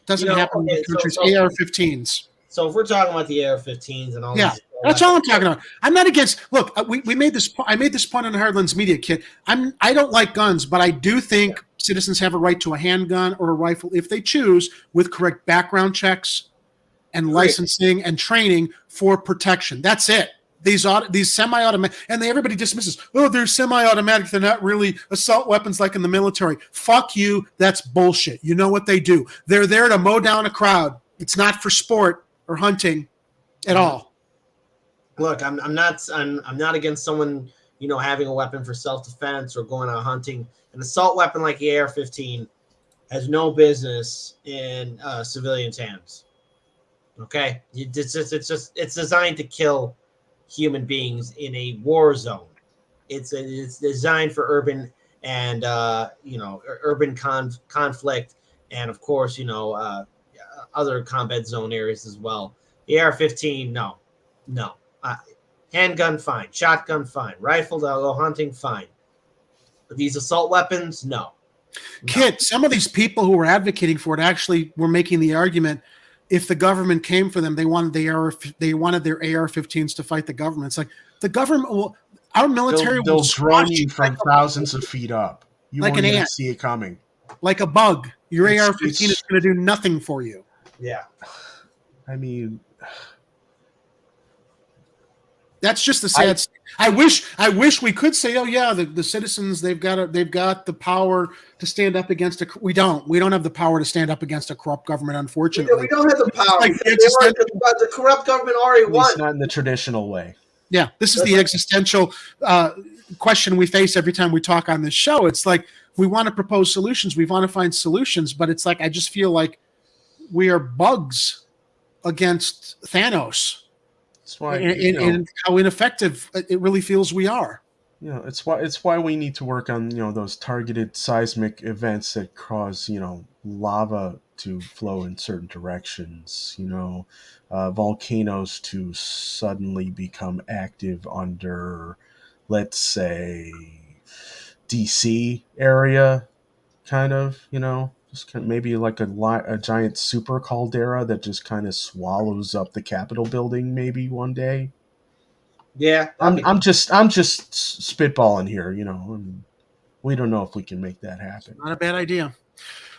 A: Doesn't happen in other countries. AR-15s.
B: So if we're talking about the AR-15s and all these,
A: that's all I'm talking about. I'm not against. Look, we made this. I made this point on the Hardlands Media Kit. I don't like guns, but I do think citizens have a right to a handgun or a rifle if they choose, with correct background checks and licensing and training for protection. That's it. These semi-automatic, and everybody dismisses. Oh, they're semi-automatic. They're not really assault weapons like in the military. Fuck you. That's bullshit. You know what they do? They're there to mow down a crowd. It's not for sport or hunting at all.
B: Look, I'm not against someone having a weapon for self-defense or going out hunting. An assault weapon like the AR-15 has no business in civilians' hands. Okay, it's designed to kill human beings in a war zone. It's designed for urban and urban conflict, and of course other combat zone areas as well. The AR-15, no. Handgun, fine. Shotgun, fine. Rifle to go hunting, fine. But these assault weapons, no.
A: Kit, some of these people who were advocating for it actually were making the argument if the government came for them, they wanted their AR-15s to fight the government. It's like the government will. Our military
C: they'll
A: will
C: drone you from thousands of feet up. You
A: like
C: won't
A: an
C: even
A: ant.
C: see it coming.
A: Like a bug. Your
C: It's-
A: AR-15 is going to do nothing for you.
B: Yeah.
C: I mean,
A: that's just the sad. I wish we could say, oh yeah, the citizens they've got the power to stand up against we don't have the power to stand up against a corrupt government. Unfortunately,
B: We don't have the power.
A: Like
B: the corrupt government already
C: at least
B: won.
C: not in the traditional way.
A: Yeah, this is the existential question we face every time we talk on this show. It's like we want to propose solutions, we want to find solutions, but it's like I just feel like we are bugs against Thanos.
C: That's why,
A: and how ineffective it really feels we are.
C: It's why we need to work on those targeted seismic events that cause lava to flow in certain directions. Volcanoes to suddenly become active under, let's say, DC area, kind of. Just maybe like a giant super caldera that just kind of swallows up the Capitol building maybe one day.
B: Yeah,
C: I'm just spitballing here. We don't know if we can make that happen.
A: Not a bad idea.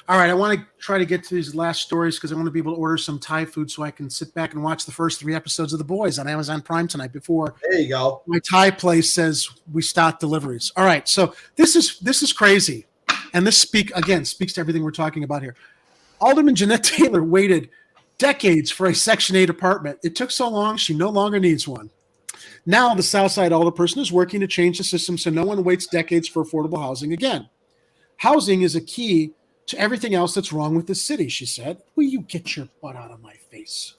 A: All right, I want to try to get to these last stories because I want to be able to order some Thai food so I can sit back and watch the first 3 episodes of The Boys on Amazon Prime tonight before
B: there you go.
A: My Thai place says we start deliveries. All right, so this is crazy. And this speaks to everything we're talking about here. Alderman Jeanette Taylor waited decades for a Section 8 apartment. It took so long, she no longer needs one. Now the Southside alderperson is working to change the system so no one waits decades for affordable housing again. Housing is a key to everything else that's wrong with the city, she said. Will you get your butt out of my face?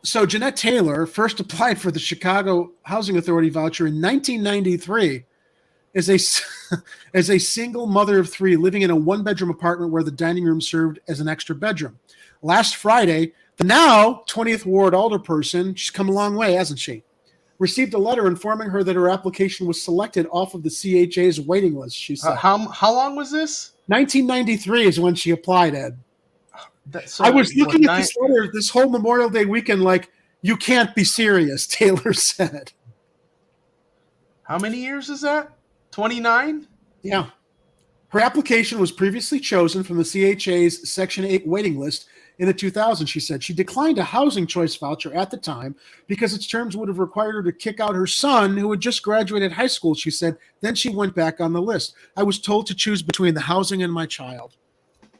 A: So Jeanette Taylor first applied for the Chicago Housing Authority voucher in 1993 as a single mother of 3 living in a 1-bedroom apartment where the dining room served as an extra bedroom. Last Friday, the now 20th Ward alderperson, she's come a long way, hasn't she, received a letter informing her that her application was selected off of the CHA's waiting list, she said.
C: How long was this?
A: 1993 is when she applied, Ed. I was looking at this letter this whole Memorial Day weekend like, you can't be serious, Taylor said.
C: How many years is that? 29?
A: Yeah. Her application was previously chosen from the CHA's Section 8 waiting list in the 2000s, she said. She declined a housing choice voucher at the time because its terms would have required her to kick out her son, who had just graduated high school, she said. Then she went back on the list. I was told to choose between the housing and my child.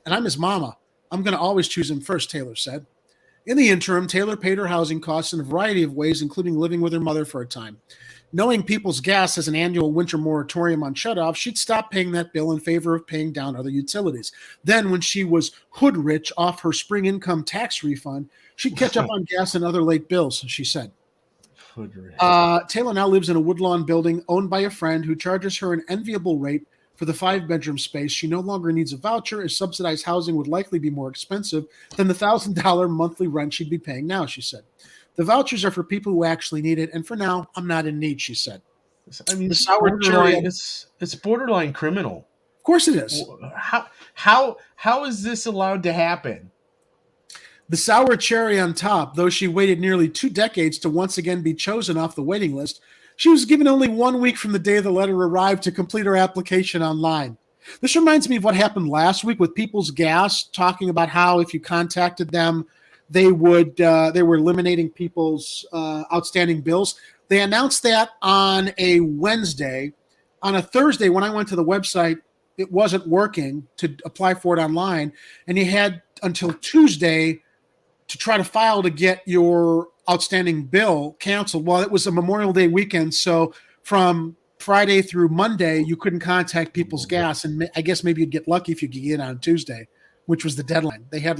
A: And I'm his mama. I'm going to always choose him first, Taylor said. In the interim, Taylor paid her housing costs in a variety of ways, including living with her mother for a time. Knowing People's Gas has an annual winter moratorium on shutoff, she'd stop paying that bill in favor of paying down other utilities. Then, when she was hood rich off her spring income tax refund, she'd catch up on gas and other late bills, she said. Taylor now lives in a Woodlawn building owned by a friend who charges her an enviable rate for the 5-bedroom space. She no longer needs a voucher, as subsidized housing would likely be more expensive than the $1,000 monthly rent she'd be paying now, she said. The vouchers are for people who actually need it, and for now, I'm not in need, she said.
C: I mean,
A: the sour cherry.
C: It's borderline criminal.
A: Of course it is.
C: How is this allowed to happen?
A: The sour cherry on top, though she waited nearly 2 decades to once again be chosen off the waiting list, she was given only 1 week from the day the letter arrived to complete her application online. This reminds me of what happened last week with People's Gas, talking about how if you contacted them, they were eliminating people's outstanding bills. They announced that on a Wednesday. On a Thursday, when I went to the website, it wasn't working to apply for it online, and you had until Tuesday to try to file to get your outstanding bill canceled. Well, it was a Memorial Day weekend, so from Friday through Monday, you couldn't contact People's Gas, and I guess maybe you'd get lucky if you could get on Tuesday, which was the deadline. They had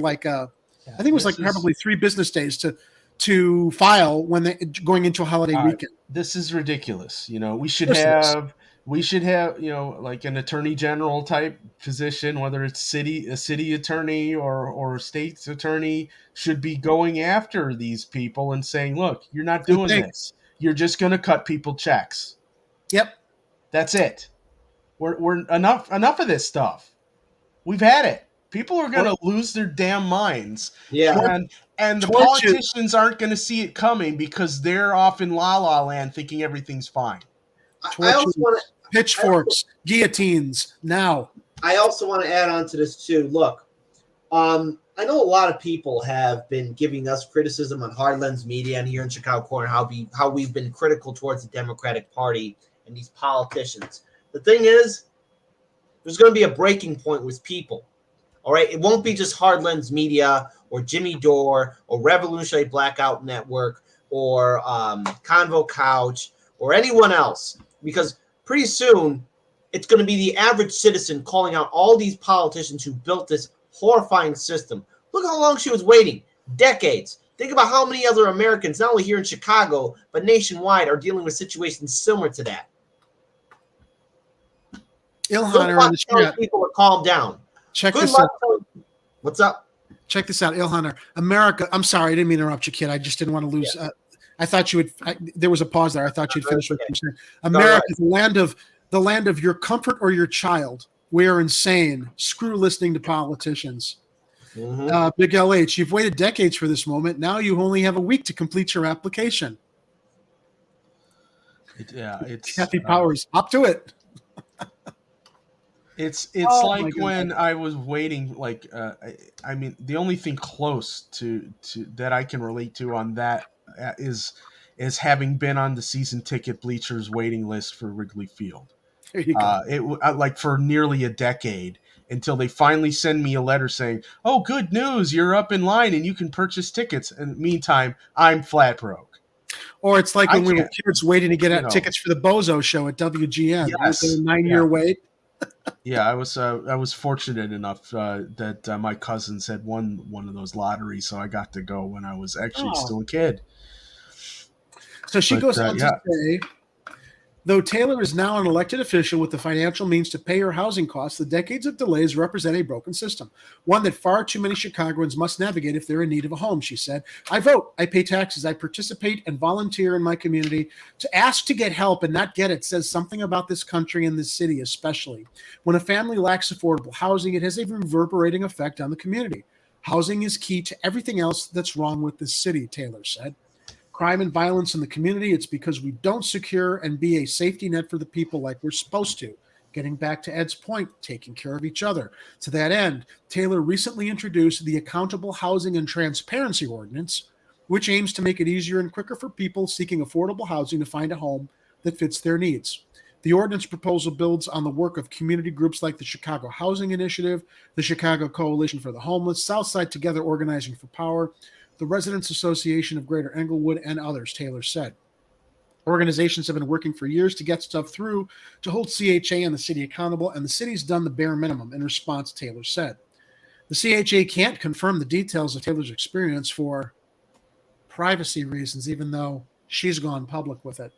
A: I think it was probably 3 business days to to file when they going into a holiday weekend.
C: This is ridiculous. You know, we should
A: Of course it
C: have, you know, like an attorney general type position, whether it's a city attorney or a state's attorney, should be going after these people and saying, look, you're not doing this. You're just going to cut people checks.
A: Yep.
C: That's it. We're enough of this stuff. We've had it. People are going to lose their damn minds.
B: Yeah.
C: And the politicians aren't going to see it coming because they're off in la la land thinking everything's fine.
B: I also want to
A: pitchforks, guillotines now.
B: I also want to add on to this too. Look, I know a lot of people have been giving us criticism on Hard Lens Media and here in Chicago Corner how we've been critical towards the Democratic Party and these politicians. The thing is, there's going to be a breaking point with people. All right, it won't be just Hard Lens Media or Jimmy Dore or Revolutionary Blackout Network or Convo Couch or anyone else, because pretty soon it's going to be the average citizen calling out all these politicians who built this horrifying system. Look how long she was waiting, decades. Think about how many other Americans, not only here in Chicago, but nationwide, are dealing with situations similar to that.
A: Ilhan on the chat.
B: People to calm down.
A: Check this out.
B: What's up?
A: Check this out, Ilhan. America. I'm sorry, I didn't mean to interrupt you, kid. I just didn't want to lose. I thought you would. There was a pause there. I thought you'd finish what you said. America, the land of your comfort or your child. We are insane. Screw listening to politicians. Big LH, you've waited decades for this moment. Now you only have a week to complete your application.
C: It's
A: Kathy Powers. Up to it.
C: It's like when I was waiting, like I mean, the only thing close to that I can relate to on that is having been on the season ticket bleachers waiting list for Wrigley Field.
A: There you go.
C: It like for nearly a decade until they finally send me a letter saying, "Oh, good news, you're up in line and you can purchase tickets." And in the meantime, I'm flat broke.
A: Or it's like when we were kids waiting to get tickets for the Bozo show at WGN.
C: Yes.
A: It was a 9-year wait.
C: Yeah, I was fortunate enough that my cousins had won one of those lotteries, so I got to go when I was actually still a kid.
A: So she goes on to say, though Taylor is now an elected official with the financial means to pay her housing costs, the decades of delays represent a broken system, one that far too many Chicagoans must navigate if they're in need of a home, she said. I vote, I pay taxes, I participate and volunteer in my community. To ask to get help and not get it says something about this country and this city, especially. When a family lacks affordable housing, it has a reverberating effect on the community. Housing is key to everything else that's wrong with this city, Taylor said. Crime and violence in the community, it's because we don't secure and be a safety net for the people like we're supposed to. Getting back to Ed's point, taking care of each other. To that end, Taylor recently introduced the Accountable Housing and Transparency Ordinance, which aims to make it easier and quicker for people seeking affordable housing to find a home that fits their needs. The ordinance proposal builds on the work of community groups like the Chicago Housing Initiative, the Chicago Coalition for the Homeless, Southside Together Organizing for Power, the Residents Association of Greater Englewood, and others, Taylor said. Organizations have been working for years to get stuff through to hold CHA and the city accountable, and the city's done the bare minimum in response, Taylor said. The CHA can't confirm the details of Taylor's experience for privacy reasons, even though she's gone public with it.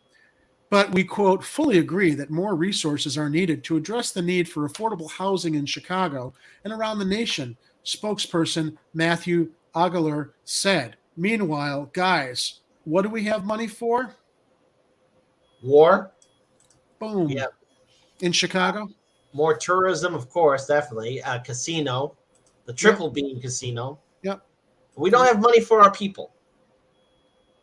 A: But we, quote, fully agree that more resources are needed to address the need for affordable housing in Chicago and around the nation, spokesperson Matthew Aguilar said. Meanwhile, guys, what do we have money for?
B: War.
A: Boom.
B: Yep.
A: In Chicago?
B: More tourism, of course, definitely. Casino. The Triple Beam Casino.
A: Yep.
B: We don't have money for our people.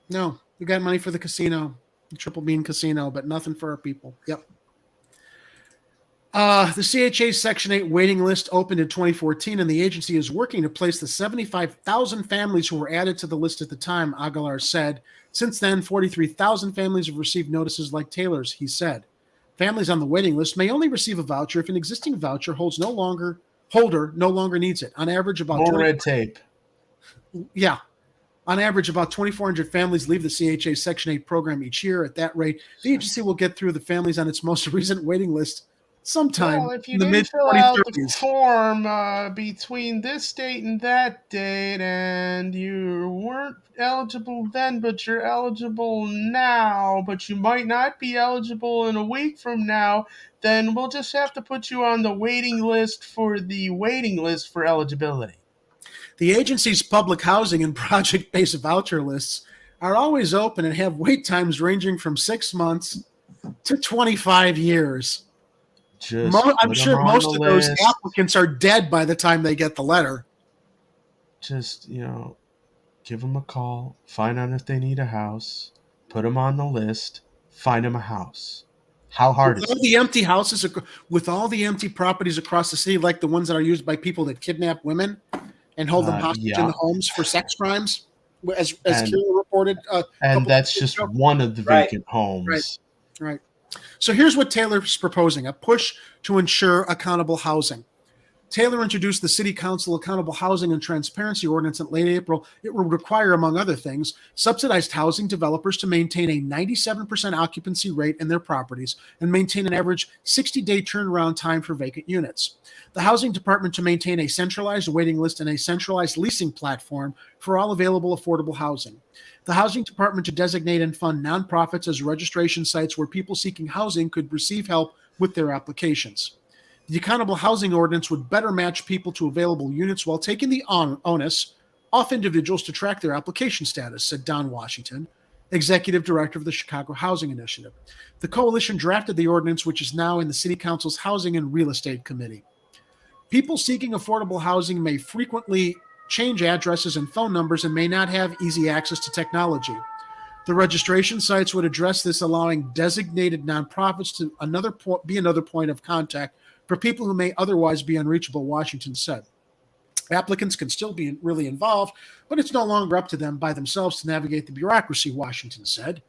A: No, we got money for the casino, the Triple Beam Casino, but nothing for our people. Yep. The CHA's Section 8 waiting list opened in 2014, and the agency is working to place the 75,000 families who were added to the list at the time, Aguilar said. Since then, 43,000 families have received notices like Taylor's, he said. Families on the waiting list may only receive a voucher if an existing voucher holder no longer needs it. On average, about
C: more red tape.
A: Yeah. On average, about 2,400 families leave the CHA Section 8 program each year. At that rate, the agency will get through the families on its most recent waiting list sometime
C: Well, if you
A: in the
C: didn't
A: mid
C: fill out the
A: 2030s.
C: form between this date and that date, and you weren't eligible then, but you're eligible now, but you might not be eligible in a week from now, then we'll just have to put you on the waiting list for eligibility.
A: The agency's public housing and project-based voucher lists are always open and have wait times ranging from 6 months to 25 years. I'm sure most of those applicants are dead by the time they get the letter.
C: Just, give them a call, find out if they need a house, put them on the list, find them a house. How hard is it?
A: The empty houses, with all the empty properties across the city, like the ones that are used by people that kidnap women and hold them hostage in the homes for sex crimes, as Kira reported.
C: And that's just one of the vacant homes.
A: Right. So here's what Taylor's proposing: a push to ensure accountable housing. Taylor introduced the City Council Accountable Housing and Transparency Ordinance in late April. It will require, among other things, subsidized housing developers to maintain a 97% occupancy rate in their properties and maintain an average 60-day turnaround time for vacant units. The Housing Department to maintain a centralized waiting list and a centralized leasing platform for all available affordable housing. The Housing Department to designate and fund nonprofits as registration sites where people seeking housing could receive help with their applications. The Accountable Housing Ordinance would better match people to available units while taking the onus off individuals to track their application status, said Don Washington, Executive Director of the Chicago Housing Initiative. The coalition drafted the ordinance, which is now in the City Council's Housing and Real Estate Committee. People seeking affordable housing may frequently change addresses and phone numbers and may not have easy access to technology. The registration sites would address this, allowing designated nonprofits to be another point of contact for people who may otherwise be unreachable, Washington said. Applicants can still be really involved, but it's no longer up to them by themselves to navigate the bureaucracy, Washington said.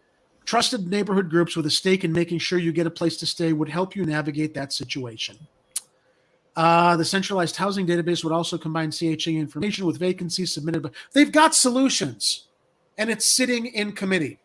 A: Trusted neighborhood groups with a stake in making sure you get a place to stay would help you navigate that situation. The centralized housing database would also combine CHA information with vacancies submitted, but they've got solutions, and it's sitting in committee.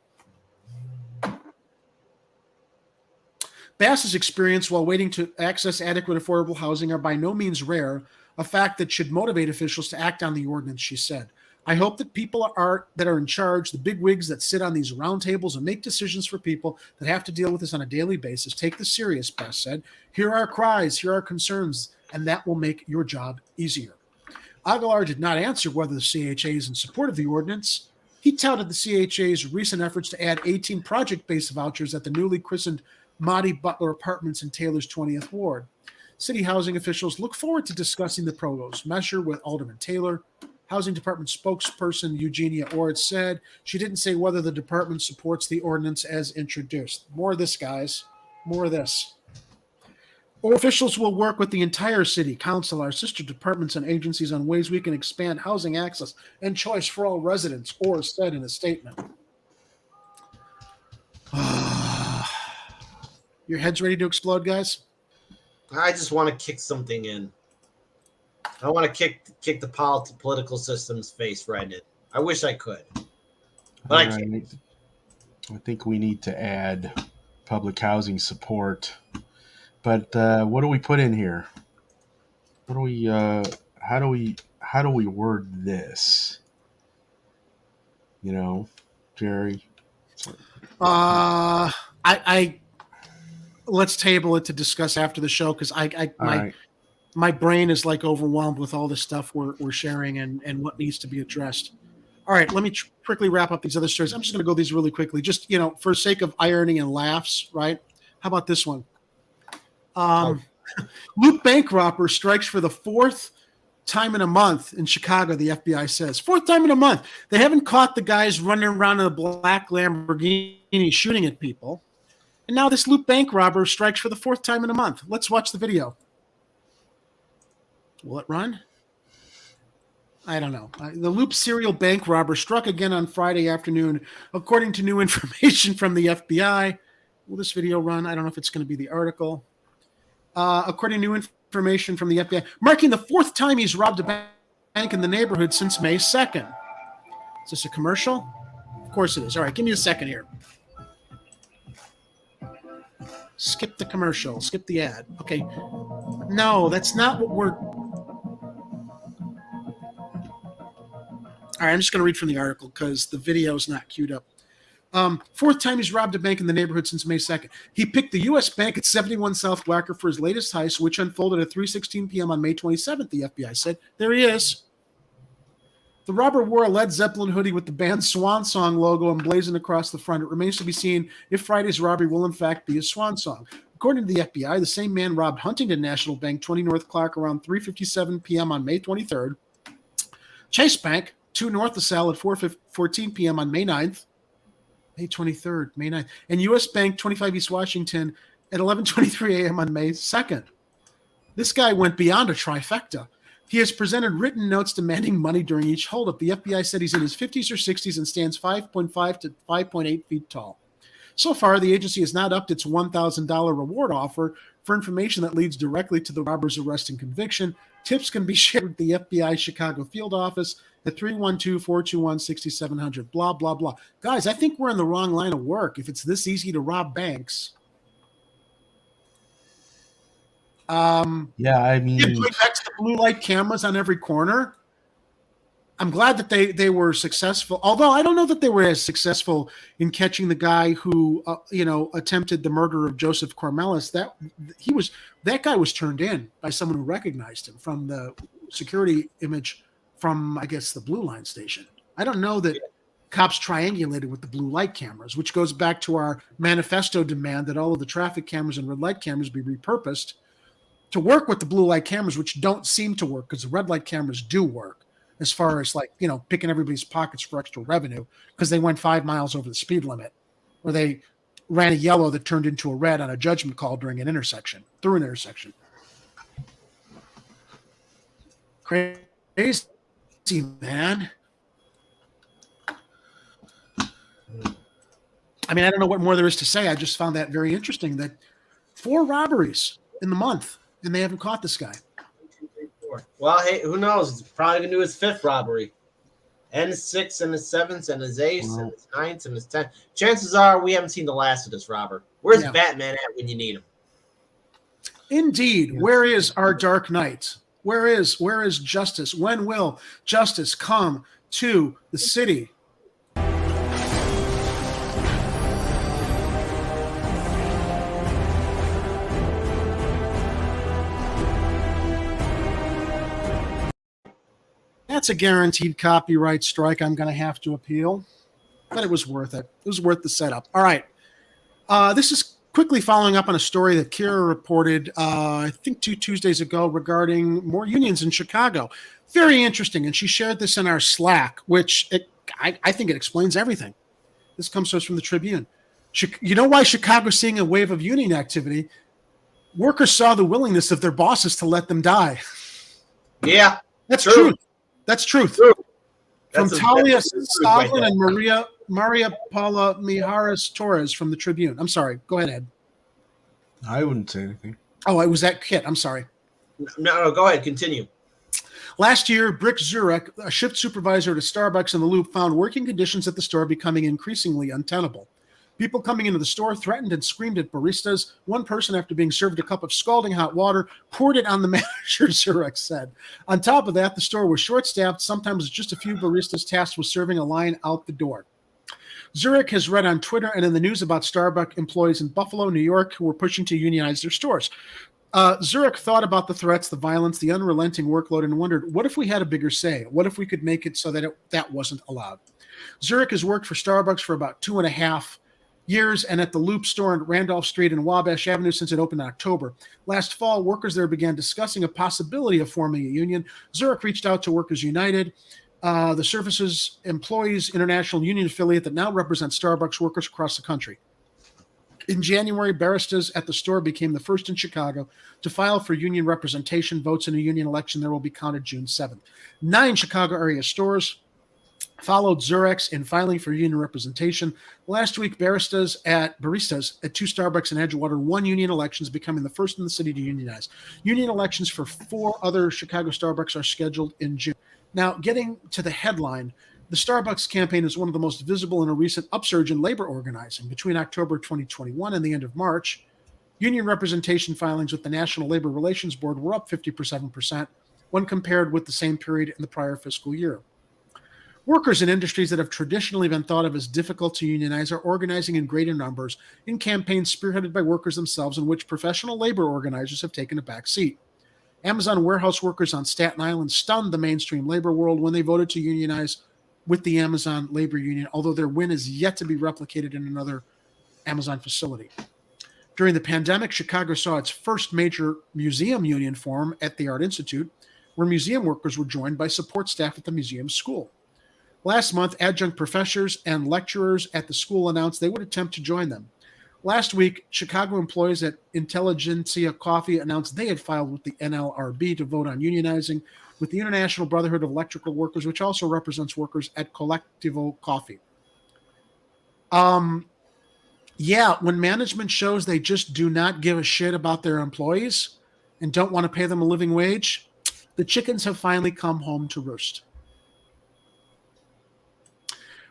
A: Bass's experience while waiting to access adequate affordable housing are by no means rare, a fact that should motivate officials to act on the ordinance, she said. I hope that people that are in charge, the big wigs that sit on these roundtables and make decisions for people that have to deal with this on a daily basis, take this serious, Bass said. Hear our cries, hear our concerns, and that will make your job easier. Aguilar did not answer whether the CHA is in support of the ordinance. He touted the CHA's recent efforts to add 18 project-based vouchers at the newly christened Monty Butler Apartments in Taylor's 20th Ward. City housing officials look forward to discussing the proposed measure with Alderman Taylor. Housing Department spokesperson Eugenia Ord said she didn't say whether the department supports the ordinance as introduced. More of this, guys. More of this. Officials will work with the entire city council, our sister departments and agencies on ways we can expand housing access and choice for all residents, Orr said in a statement. Your heads ready to explode, guys?
B: I just want to kick something in. I want to kick the political system's face right in. I wish I could, but I can't.
C: I think we need to add public housing support. But what do we put in here? What do we? How do we word this? Jerry.
A: I let's table it to discuss after the show because my brain is like overwhelmed with all the stuff we're sharing and what needs to be addressed. All right, let me quickly wrap up these other stories. I'm just going to go these really quickly, just for sake of irony and laughs, right? How about this one? Loop bank robber strikes for the fourth time in a month in Chicago, the FBI says. Fourth time in a month. They haven't caught the guys running around in a black Lamborghini shooting at people. And now this loop bank robber strikes for the fourth time in a month. Let's watch the video. Will it run? I don't know. The Loop serial bank robber struck again on Friday afternoon, according to new information from the FBI. Will this video run? I don't know if it's going to be the article. According to new information from the FBI, marking the fourth time he's robbed a bank in the neighborhood since May 2nd. Is this a commercial? Of course it is. All right, give me a second here. Skip the commercial. Skip the ad. Okay. No, that's not what we're... All right, I'm just going to read from the article because the video is not queued up. Fourth time he's robbed a bank in the neighborhood since May 2nd. He picked the U.S. Bank at 71 South Wacker for his latest heist, which unfolded at 3:16 p.m. on May 27th, the FBI said. There he is. The robber wore a Led Zeppelin hoodie with the band's Swan Song logo emblazoned across the front. It remains to be seen if Friday's robbery will in fact be a swan song. According to the FBI, the same man robbed Huntington National Bank, 20 North Clark, around 3:57 p.m. on May 23rd. Chase Bank, 2 North LaSalle at 4:14 p.m. on May 9th. May 23rd, May 9th. And U.S. Bank, 25 East Washington at 11:23 a.m. on May 2nd. This guy went beyond a trifecta. He has presented written notes demanding money during each holdup. The FBI said he's in his 50s or 60s and stands 5.5 to 5.8 feet tall. So far, the agency has not upped its $1,000 reward offer for information that leads directly to the robber's arrest and conviction. Tips can be shared with the FBI Chicago field office at 312-421-6700. Blah, blah, blah. Guys, I think we're in the wrong line of work if it's this easy to rob banks.
C: Yeah, I mean,
A: put extra blue light cameras on every corner. I'm glad that they were successful. Although I don't know that they were as successful in catching the guy who attempted the murder of Joseph Cormelis. That guy was turned in by someone who recognized him from the security image from, I guess, the Blue Line station. I don't know that cops triangulated with the blue light cameras, which goes back to our manifesto demand that all of the traffic cameras and red light cameras be repurposed to work with the blue light cameras, which don't seem to work because the red light cameras do work as far as picking everybody's pockets for extra revenue because they went 5 miles over the speed limit, or they ran a yellow that turned into a red on a judgment call during an intersection, through an intersection. Crazy, man. I mean, I don't know what more there is to say. I just found that very interesting that 4 robberies in the month, and they haven't caught this guy.
B: 1, 2, 3, 4. Well, hey, who knows? He's probably going to do his 5th robbery. And his 6th and his 7th and his 8th and his 9th and his 10th. Chances are we haven't seen the last of this robber. Where's Batman at when you need him?
A: Indeed. Yeah. Where is our Dark Knight? Where is justice? When will justice come to the city? That's a guaranteed copyright strike I'm going to have to appeal. But it was worth it. It was worth the setup. All right. This is quickly following up on a story that Kira reported, I think 2 Tuesdays ago, regarding more unions in Chicago. Very interesting. And she shared this in our Slack, which I think it explains everything. This comes to us from the Tribune. You know why Chicago's seeing a wave of union activity? Workers saw the willingness of their bosses to let them die.
B: Yeah.
A: That's true. That's truth. From Talia Stavlin and Maria Paula Mijares Torres from the Tribune. I'm sorry. Go ahead, Ed.
C: I wouldn't say anything.
A: Oh, it was that Kit. I'm sorry.
B: No, go ahead. Continue.
A: Last year, Brick Zurek, a shift supervisor at a Starbucks in the Loop, found working conditions at the store becoming increasingly untenable. People coming into the store threatened and screamed at baristas. One person, after being served a cup of scalding hot water, poured it on the manager, Zurek said. On top of that, the store was short-staffed, sometimes just a few baristas tasked with serving a line out the door. Zurek has read on Twitter and in the news about Starbucks employees in Buffalo, New York, who were pushing to unionize their stores. Zurek thought about the threats, the violence, the unrelenting workload, and wondered, what if we had a bigger say? What if we could make it so that that wasn't allowed? Zurek has worked for Starbucks for about 2.5 years and at the Loop store on Randolph Street and Wabash Avenue since it opened in October. Last fall, workers there began discussing a possibility of forming a union. Zurek reached out to Workers United, the Services Employees International Union affiliate that now represents Starbucks workers across the country. In January, baristas at the store became the first in Chicago to file for union representation. Votes in a union election there will be counted June 7th. 9 Chicago area stores followed Zurek's in filing for union representation. Last week, baristas at 2 Starbucks in Edgewater won union elections, becoming the first in the city to unionize. Union elections for 4 other Chicago Starbucks are scheduled in June. Now, getting to the headline, the Starbucks campaign is one of the most visible in a recent upsurge in labor organizing. Between October 2021 and the end of March, Union representation filings with the National Labor Relations Board were up 57% when compared with the same period in the prior fiscal year. Workers in industries that have traditionally been thought of as difficult to unionize are organizing in greater numbers in campaigns spearheaded by workers themselves, in which professional labor organizers have taken a back seat. Amazon warehouse workers on Staten Island stunned the mainstream labor world when they voted to unionize with the Amazon Labor Union, although their win is yet to be replicated in another Amazon facility. During the pandemic, Chicago saw its first major museum union form at the Art Institute, where museum workers were joined by support staff at the museum school. Last month, adjunct professors and lecturers at the school announced they would attempt to join them. Last week, Chicago employees at Intelligentsia Coffee announced they had filed with the NLRB to vote on unionizing with the International Brotherhood of Electrical Workers, which also represents workers at Collectivo Coffee. Yeah, when management shows they just do not give a shit about their employees and don't want to pay them a living wage, the chickens have finally come home to roost.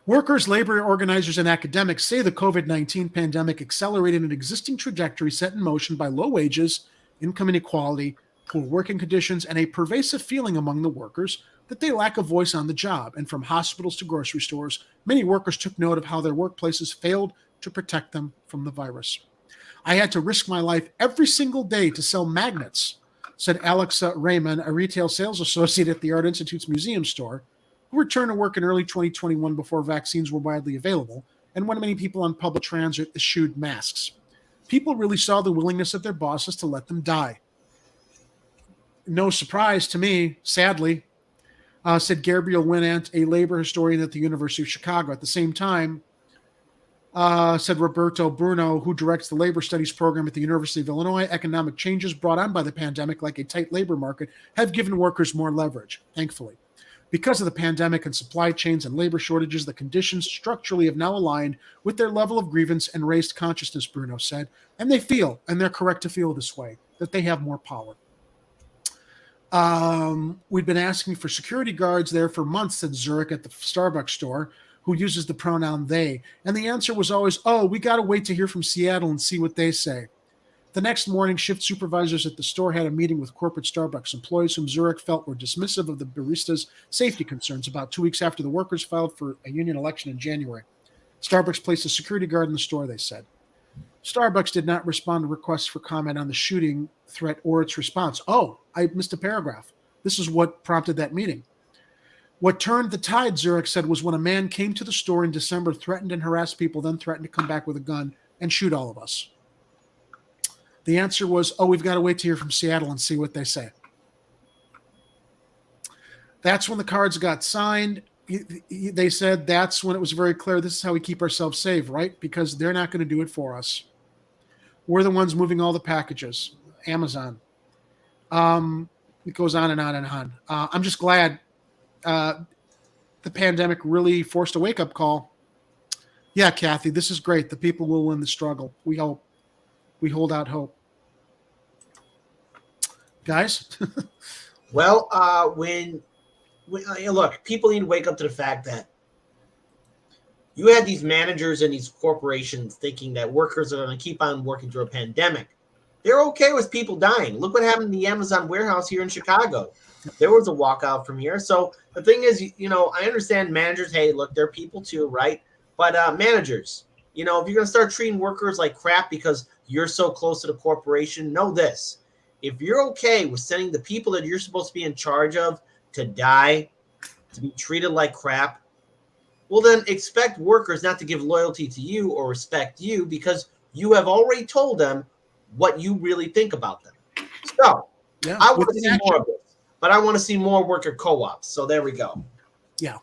A: Workers, labor organizers, and academics say the COVID-19 pandemic accelerated an existing trajectory set in motion by low wages, income inequality, poor working conditions, and a pervasive feeling among the workers that they lack a voice on the job. And from hospitals to grocery stores, many workers took note of how their workplaces failed to protect them from the virus. I had to risk my life every single day to sell magnets, said Alexa Raymond, a retail sales associate at the Art Institute's museum store, who returned to work in early 2021 before vaccines were widely available and when many people on public transit eschewed masks. People really saw the willingness of their bosses to let them die. No surprise to me, sadly, said Gabriel Winant, a labor historian at the University of Chicago. At the same time, said Roberto Bruno, who directs the labor studies program at the University of Illinois, economic changes brought on by the pandemic, like a tight labor market, have given workers more leverage, thankfully. Because of the pandemic and supply chains and labor shortages, the conditions structurally have now aligned with their level of grievance and raised consciousness, Bruno said, and they feel, and they're correct to feel this way, that they have more power. We'd been asking for security guards there for months, said Zurich at the Starbucks store, who uses the pronoun they. And the answer was always, oh, we got to wait to hear from Seattle and see what they say. The next morning, shift supervisors at the store had a meeting with corporate Starbucks employees whom Zurich felt were dismissive of the baristas' safety concerns about 2 weeks after the workers filed for a union election in January. Starbucks placed a security guard in the store, they said. Starbucks did not respond to requests for comment on the shooting threat or its response. Oh, I missed a paragraph. This is what prompted that meeting. What turned the tide, Zurich said, was when a man came to the store in December, threatened and harassed people, then threatened to come back with a gun and shoot all of us. The answer was, oh, we've got to wait to hear from Seattle and see what they say. That's when the cards got signed. They said that's when it was very clear this is how we keep ourselves safe, right? Because they're not going to do it for us. We're the ones moving all the packages. Amazon. It goes on and on and on. I'm just glad the pandemic really forced a wake-up call. Yeah, Kathy, this is great. The people will win the struggle. We hope. We hold out hope. Guys?
B: Well, look, people need to wake up to the fact that you had these managers and these corporations thinking that workers are going to keep on working through a pandemic. They're okay with people dying. Look what happened in the Amazon warehouse here in Chicago. There was a walkout from here. So the thing is, I understand managers, hey, look, they're people too, right? But managers, if you're going to start treating workers like crap because you're so close to the corporation, know this. If you're okay with sending the people that you're supposed to be in charge of to die, to be treated like crap, well, then expect workers not to give loyalty to you or respect you because you have already told them what you really think about them. So yeah, I want to see more of this, but I want to see more worker co-ops. So there we go.
A: Yeah.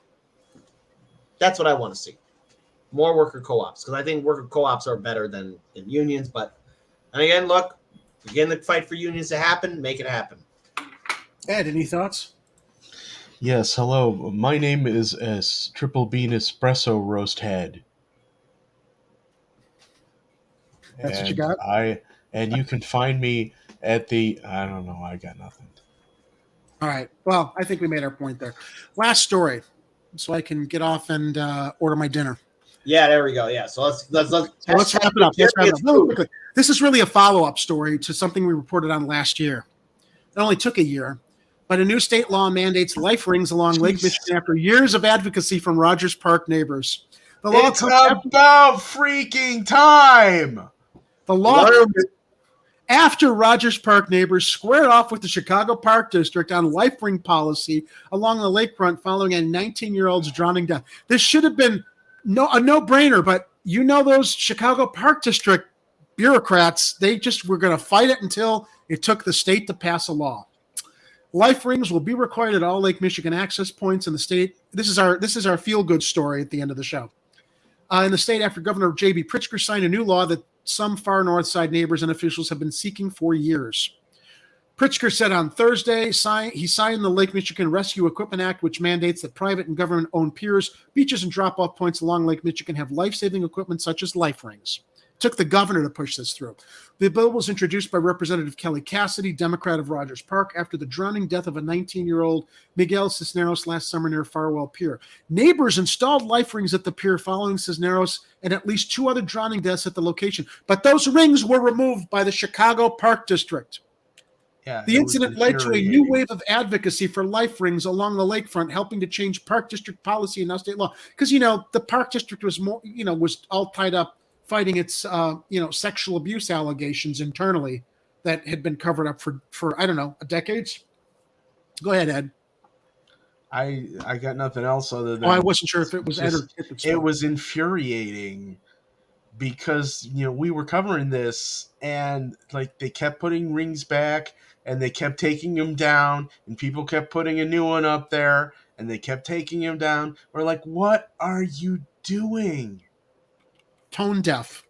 B: That's what I want to see. More worker co-ops, because I think worker co-ops are better than unions. And again, look, again, the fight for unions to happen, make it happen.
A: Ed, any thoughts?
C: Yes, hello. My name is Triple Bean Espresso Roast Head.
A: That's what you got?
C: And you can find me at the, I don't know, I got nothing.
A: All right. Well, I think we made our point there. Last story, so I can get off and order my dinner.
B: Yeah, there we go. Yeah, so let's
A: So let's wrap it up. Let's wrap it up really quickly. This is really a follow-up story to something we reported on last year. It only took a year, but a new state law mandates life rings along Lake Michigan after years of advocacy from Rogers Park neighbors. The law
C: It's about freaking time.
A: The law after Rogers Park neighbors squared off with the Chicago Park District on life ring policy along the lakefront following a 19-year-old's drowning death. This should have been a no-brainer, but you know those Chicago Park District bureaucrats, they just were going to fight it until it took the state to pass a law. Life rings will be required at all Lake Michigan access points in the state. This is our feel-good story at the end of the show. In the state, after Governor J.B. Pritzker signed a new law that some far north side neighbors and officials have been seeking for years. Pritzker said on Thursday he signed the Lake Michigan Rescue Equipment Act, which mandates that private and government-owned piers, beaches, and drop-off points along Lake Michigan have life-saving equipment such as life rings. It took the governor to push this through. The bill was introduced by Representative Kelly Cassidy, Democrat of Rogers Park, after the drowning death of a 19-year-old Miguel Cisneros last summer near Farwell Pier. Neighbors installed life rings at the pier following Cisneros and at least 2 other drowning deaths at the location. But those rings were removed by the Chicago Park District.
C: Yeah,
A: the incident led to a new wave of advocacy for life rings along the lakefront, helping to change Park District policy and now state law. Because, the Park District was was all tied up fighting its, sexual abuse allegations internally that had been covered up for I don't know, decades. Go ahead, Ed.
C: I got nothing else other than.
A: I wasn't sure if it was Ed or Kit.
C: It was infuriating because we were covering this and they kept putting rings back and they kept taking them down and people kept putting a new one up there and they kept taking them down. We're like, what are you doing?
A: Tone deaf.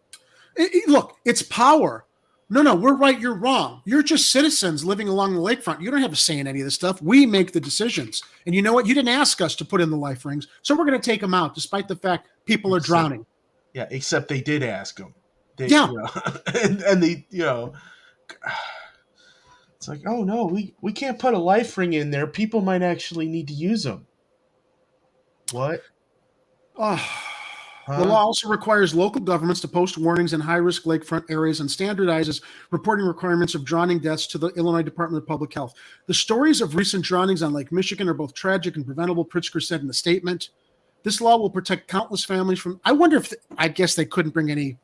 A: Look, it's power. No, we're right, you're wrong. You're just citizens living along the lakefront. You don't have a say in any of this stuff. We make the decisions. And you know what? You didn't ask us to put in the life rings, so we're going to take them out, despite the fact people are drowning.
C: Yeah, except they did ask them. And they, it's like, oh no, we can't put a life ring in there. People might actually need to use them. What?
A: The law also requires local governments to post warnings in high-risk lakefront areas and standardizes reporting requirements of drowning deaths to the Illinois Department of Public Health. The stories of recent drownings on Lake Michigan are both tragic and preventable, Pritzker said in the statement. This law will protect countless families from. I wonder if I guess they couldn't bring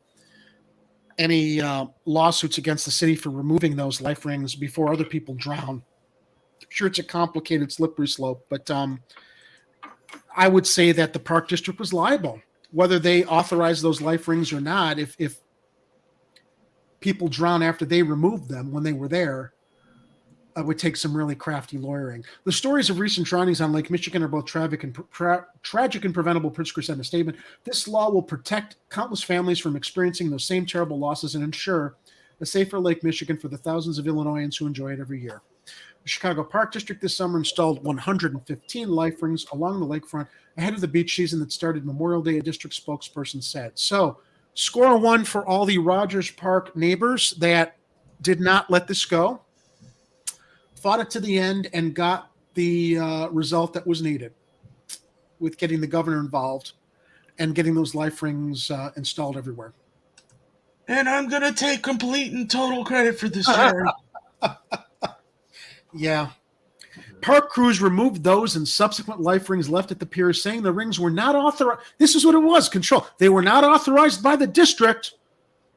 A: any lawsuits against the city for removing those life rings before other people drown. I'm sure it's a complicated, slippery slope, but I would say that the Park District was liable. Whether they authorize those life rings or not, if people drown after they removed them when they were there, it would take some really crafty lawyering. The stories of recent drownings on Lake Michigan are both tragic and preventable, Pritzker said in a statement. This law will protect countless families from experiencing those same terrible losses and ensure a safer Lake Michigan for the thousands of Illinoisans who enjoy it every year. The Chicago Park District this summer installed 115 life rings along the lakefront ahead of the beach season that started Memorial Day, a district spokesperson said. So, score 1 for all the Rogers Park neighbors that did not let this go, fought it to the end, and got the result that was needed with getting the governor involved and getting those life rings installed everywhere.
C: And I'm going to take complete and total credit for this, Jerry.
A: Yeah. Park crews removed those and subsequent life rings left at the pier, saying the rings were not authorized. This is what it was, control. They were not authorized by the district,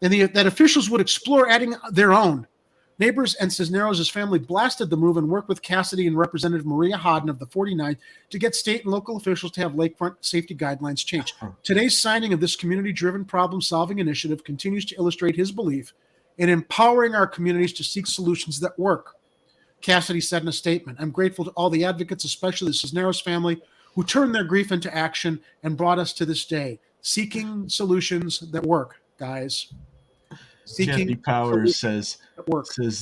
A: and that officials would explore adding their own. Neighbors and Cisneros' family blasted the move and worked with Cassidy and Representative Maria Hodden of the 49th to get state and local officials to have lakefront safety guidelines changed. Today's signing of this community-driven problem-solving initiative continues to illustrate his belief in empowering our communities to seek solutions that work. Cassidy said in a statement, I'm grateful to all the advocates, especially the Cisneros family, who turned their grief into action and brought us to this day. Seeking solutions that work, guys.
C: Jeffy Powers says,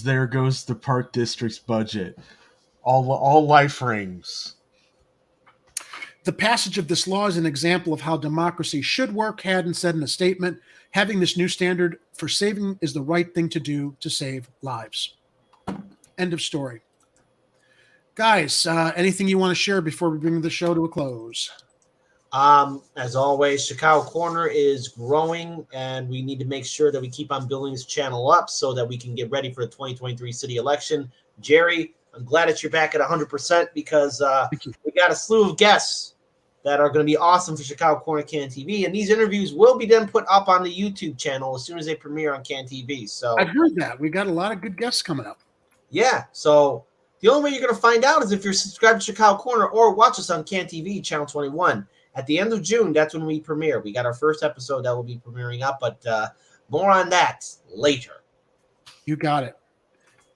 C: there goes the Park District's budget. All life rings.
A: The passage of this law is an example of how democracy should work, Haddon said in a statement. Having this new standard for saving is the right thing to do to save lives. End of story. Guys, anything you want to share before we bring the show to a close?
B: As always, Chicago Corner is growing, and we need to make sure that we keep on building this channel up so that we can get ready for the 2023 city election. Jerry, I'm glad that you're back at 100% because we got a slew of guests that are going to be awesome for Chicago Corner Can TV, and these interviews will be then put up on the YouTube channel as soon as they premiere on Can TV. So
A: I've heard that. We got a lot of good guests coming up.
B: Yeah, so the only way you're going to find out is if you're subscribed to Chicago Corner or watch us on Can TV, Channel 21. At the end of June, that's when we premiere. We got our first episode that will be premiering up, but more on that later.
A: You got it.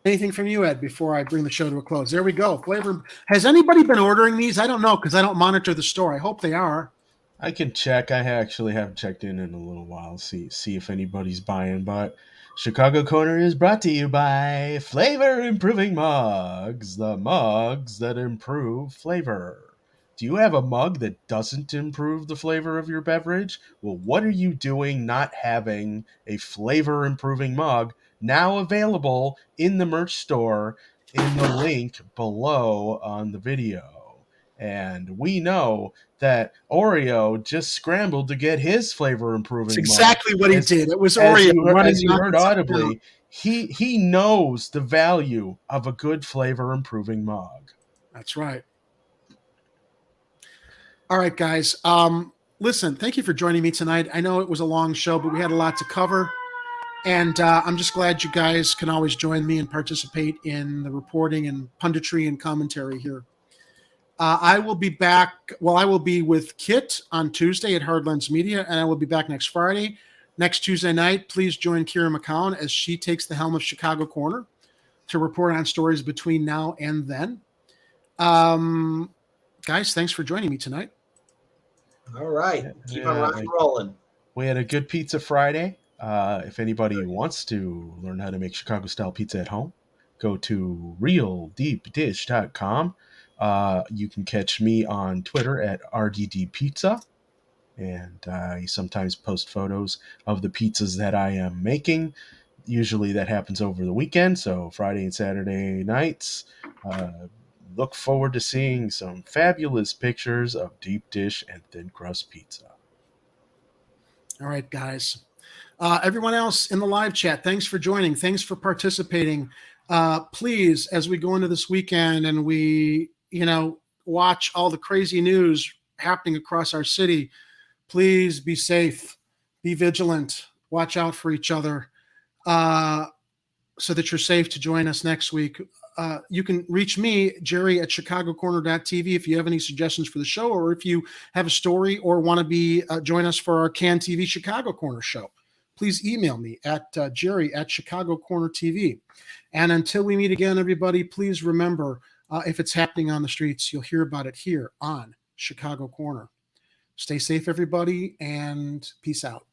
A: Anything from you, Ed, before I bring the show to a close? There we go. Flavor. Has anybody been ordering these? I don't know because I don't monitor the store. I hope they are.
C: I can check. I actually haven't checked in a little while. See if anybody's buying. But Chicago Corner is brought to you by Flavor Improving Mugs, the mugs that improve flavor. Do you have a mug that doesn't improve the flavor of your beverage? Well, what are you doing not having a flavor improving mug now available in the merch store in the link below on the video? And we know that Oreo just scrambled to get his flavor improving mug.
A: That's exactly what he did. It was Oreo.
C: As you heard audibly, he knows the value of a good flavor improving mug.
A: That's right. All right, guys. Listen, thank you for joining me tonight. I know it was a long show, but we had a lot to cover. And I'm just glad you guys can always join me and participate in the reporting and punditry and commentary here. I will be back. Well, I will be with Kit on Tuesday at Hardlands Media, and I will be back next Friday. Next Tuesday night, please join Kira McCown as she takes the helm of Chicago Corner to report on stories between now and then. Guys, thanks for joining me tonight.
B: All right. Keep on rocking and rolling.
C: We had a good Pizza Friday. If anybody wants to learn how to make Chicago-style pizza at home, go to realdeepdish.com. You can catch me on Twitter at RDDPizza. And I sometimes post photos of the pizzas that I am making. Usually that happens over the weekend, so Friday and Saturday nights. Look forward to seeing some fabulous pictures of deep dish and thin crust pizza.
A: All right, guys. Everyone else in the live chat, thanks for joining. Thanks for participating. Please, as we go into this weekend and we, watch all the crazy news happening across our city, please be safe, be vigilant, watch out for each other so that you're safe to join us next week. You can reach me, Jerry, at chicagocorner.tv if you have any suggestions for the show, or if you have a story or want to be join us for our Can TV Chicago Corner show. Please email me at Jerry at Chicago Corner TV. And until we meet again, everybody, please remember, if it's happening on the streets, you'll hear about it here on Chicago Corner. Stay safe, everybody, and peace out.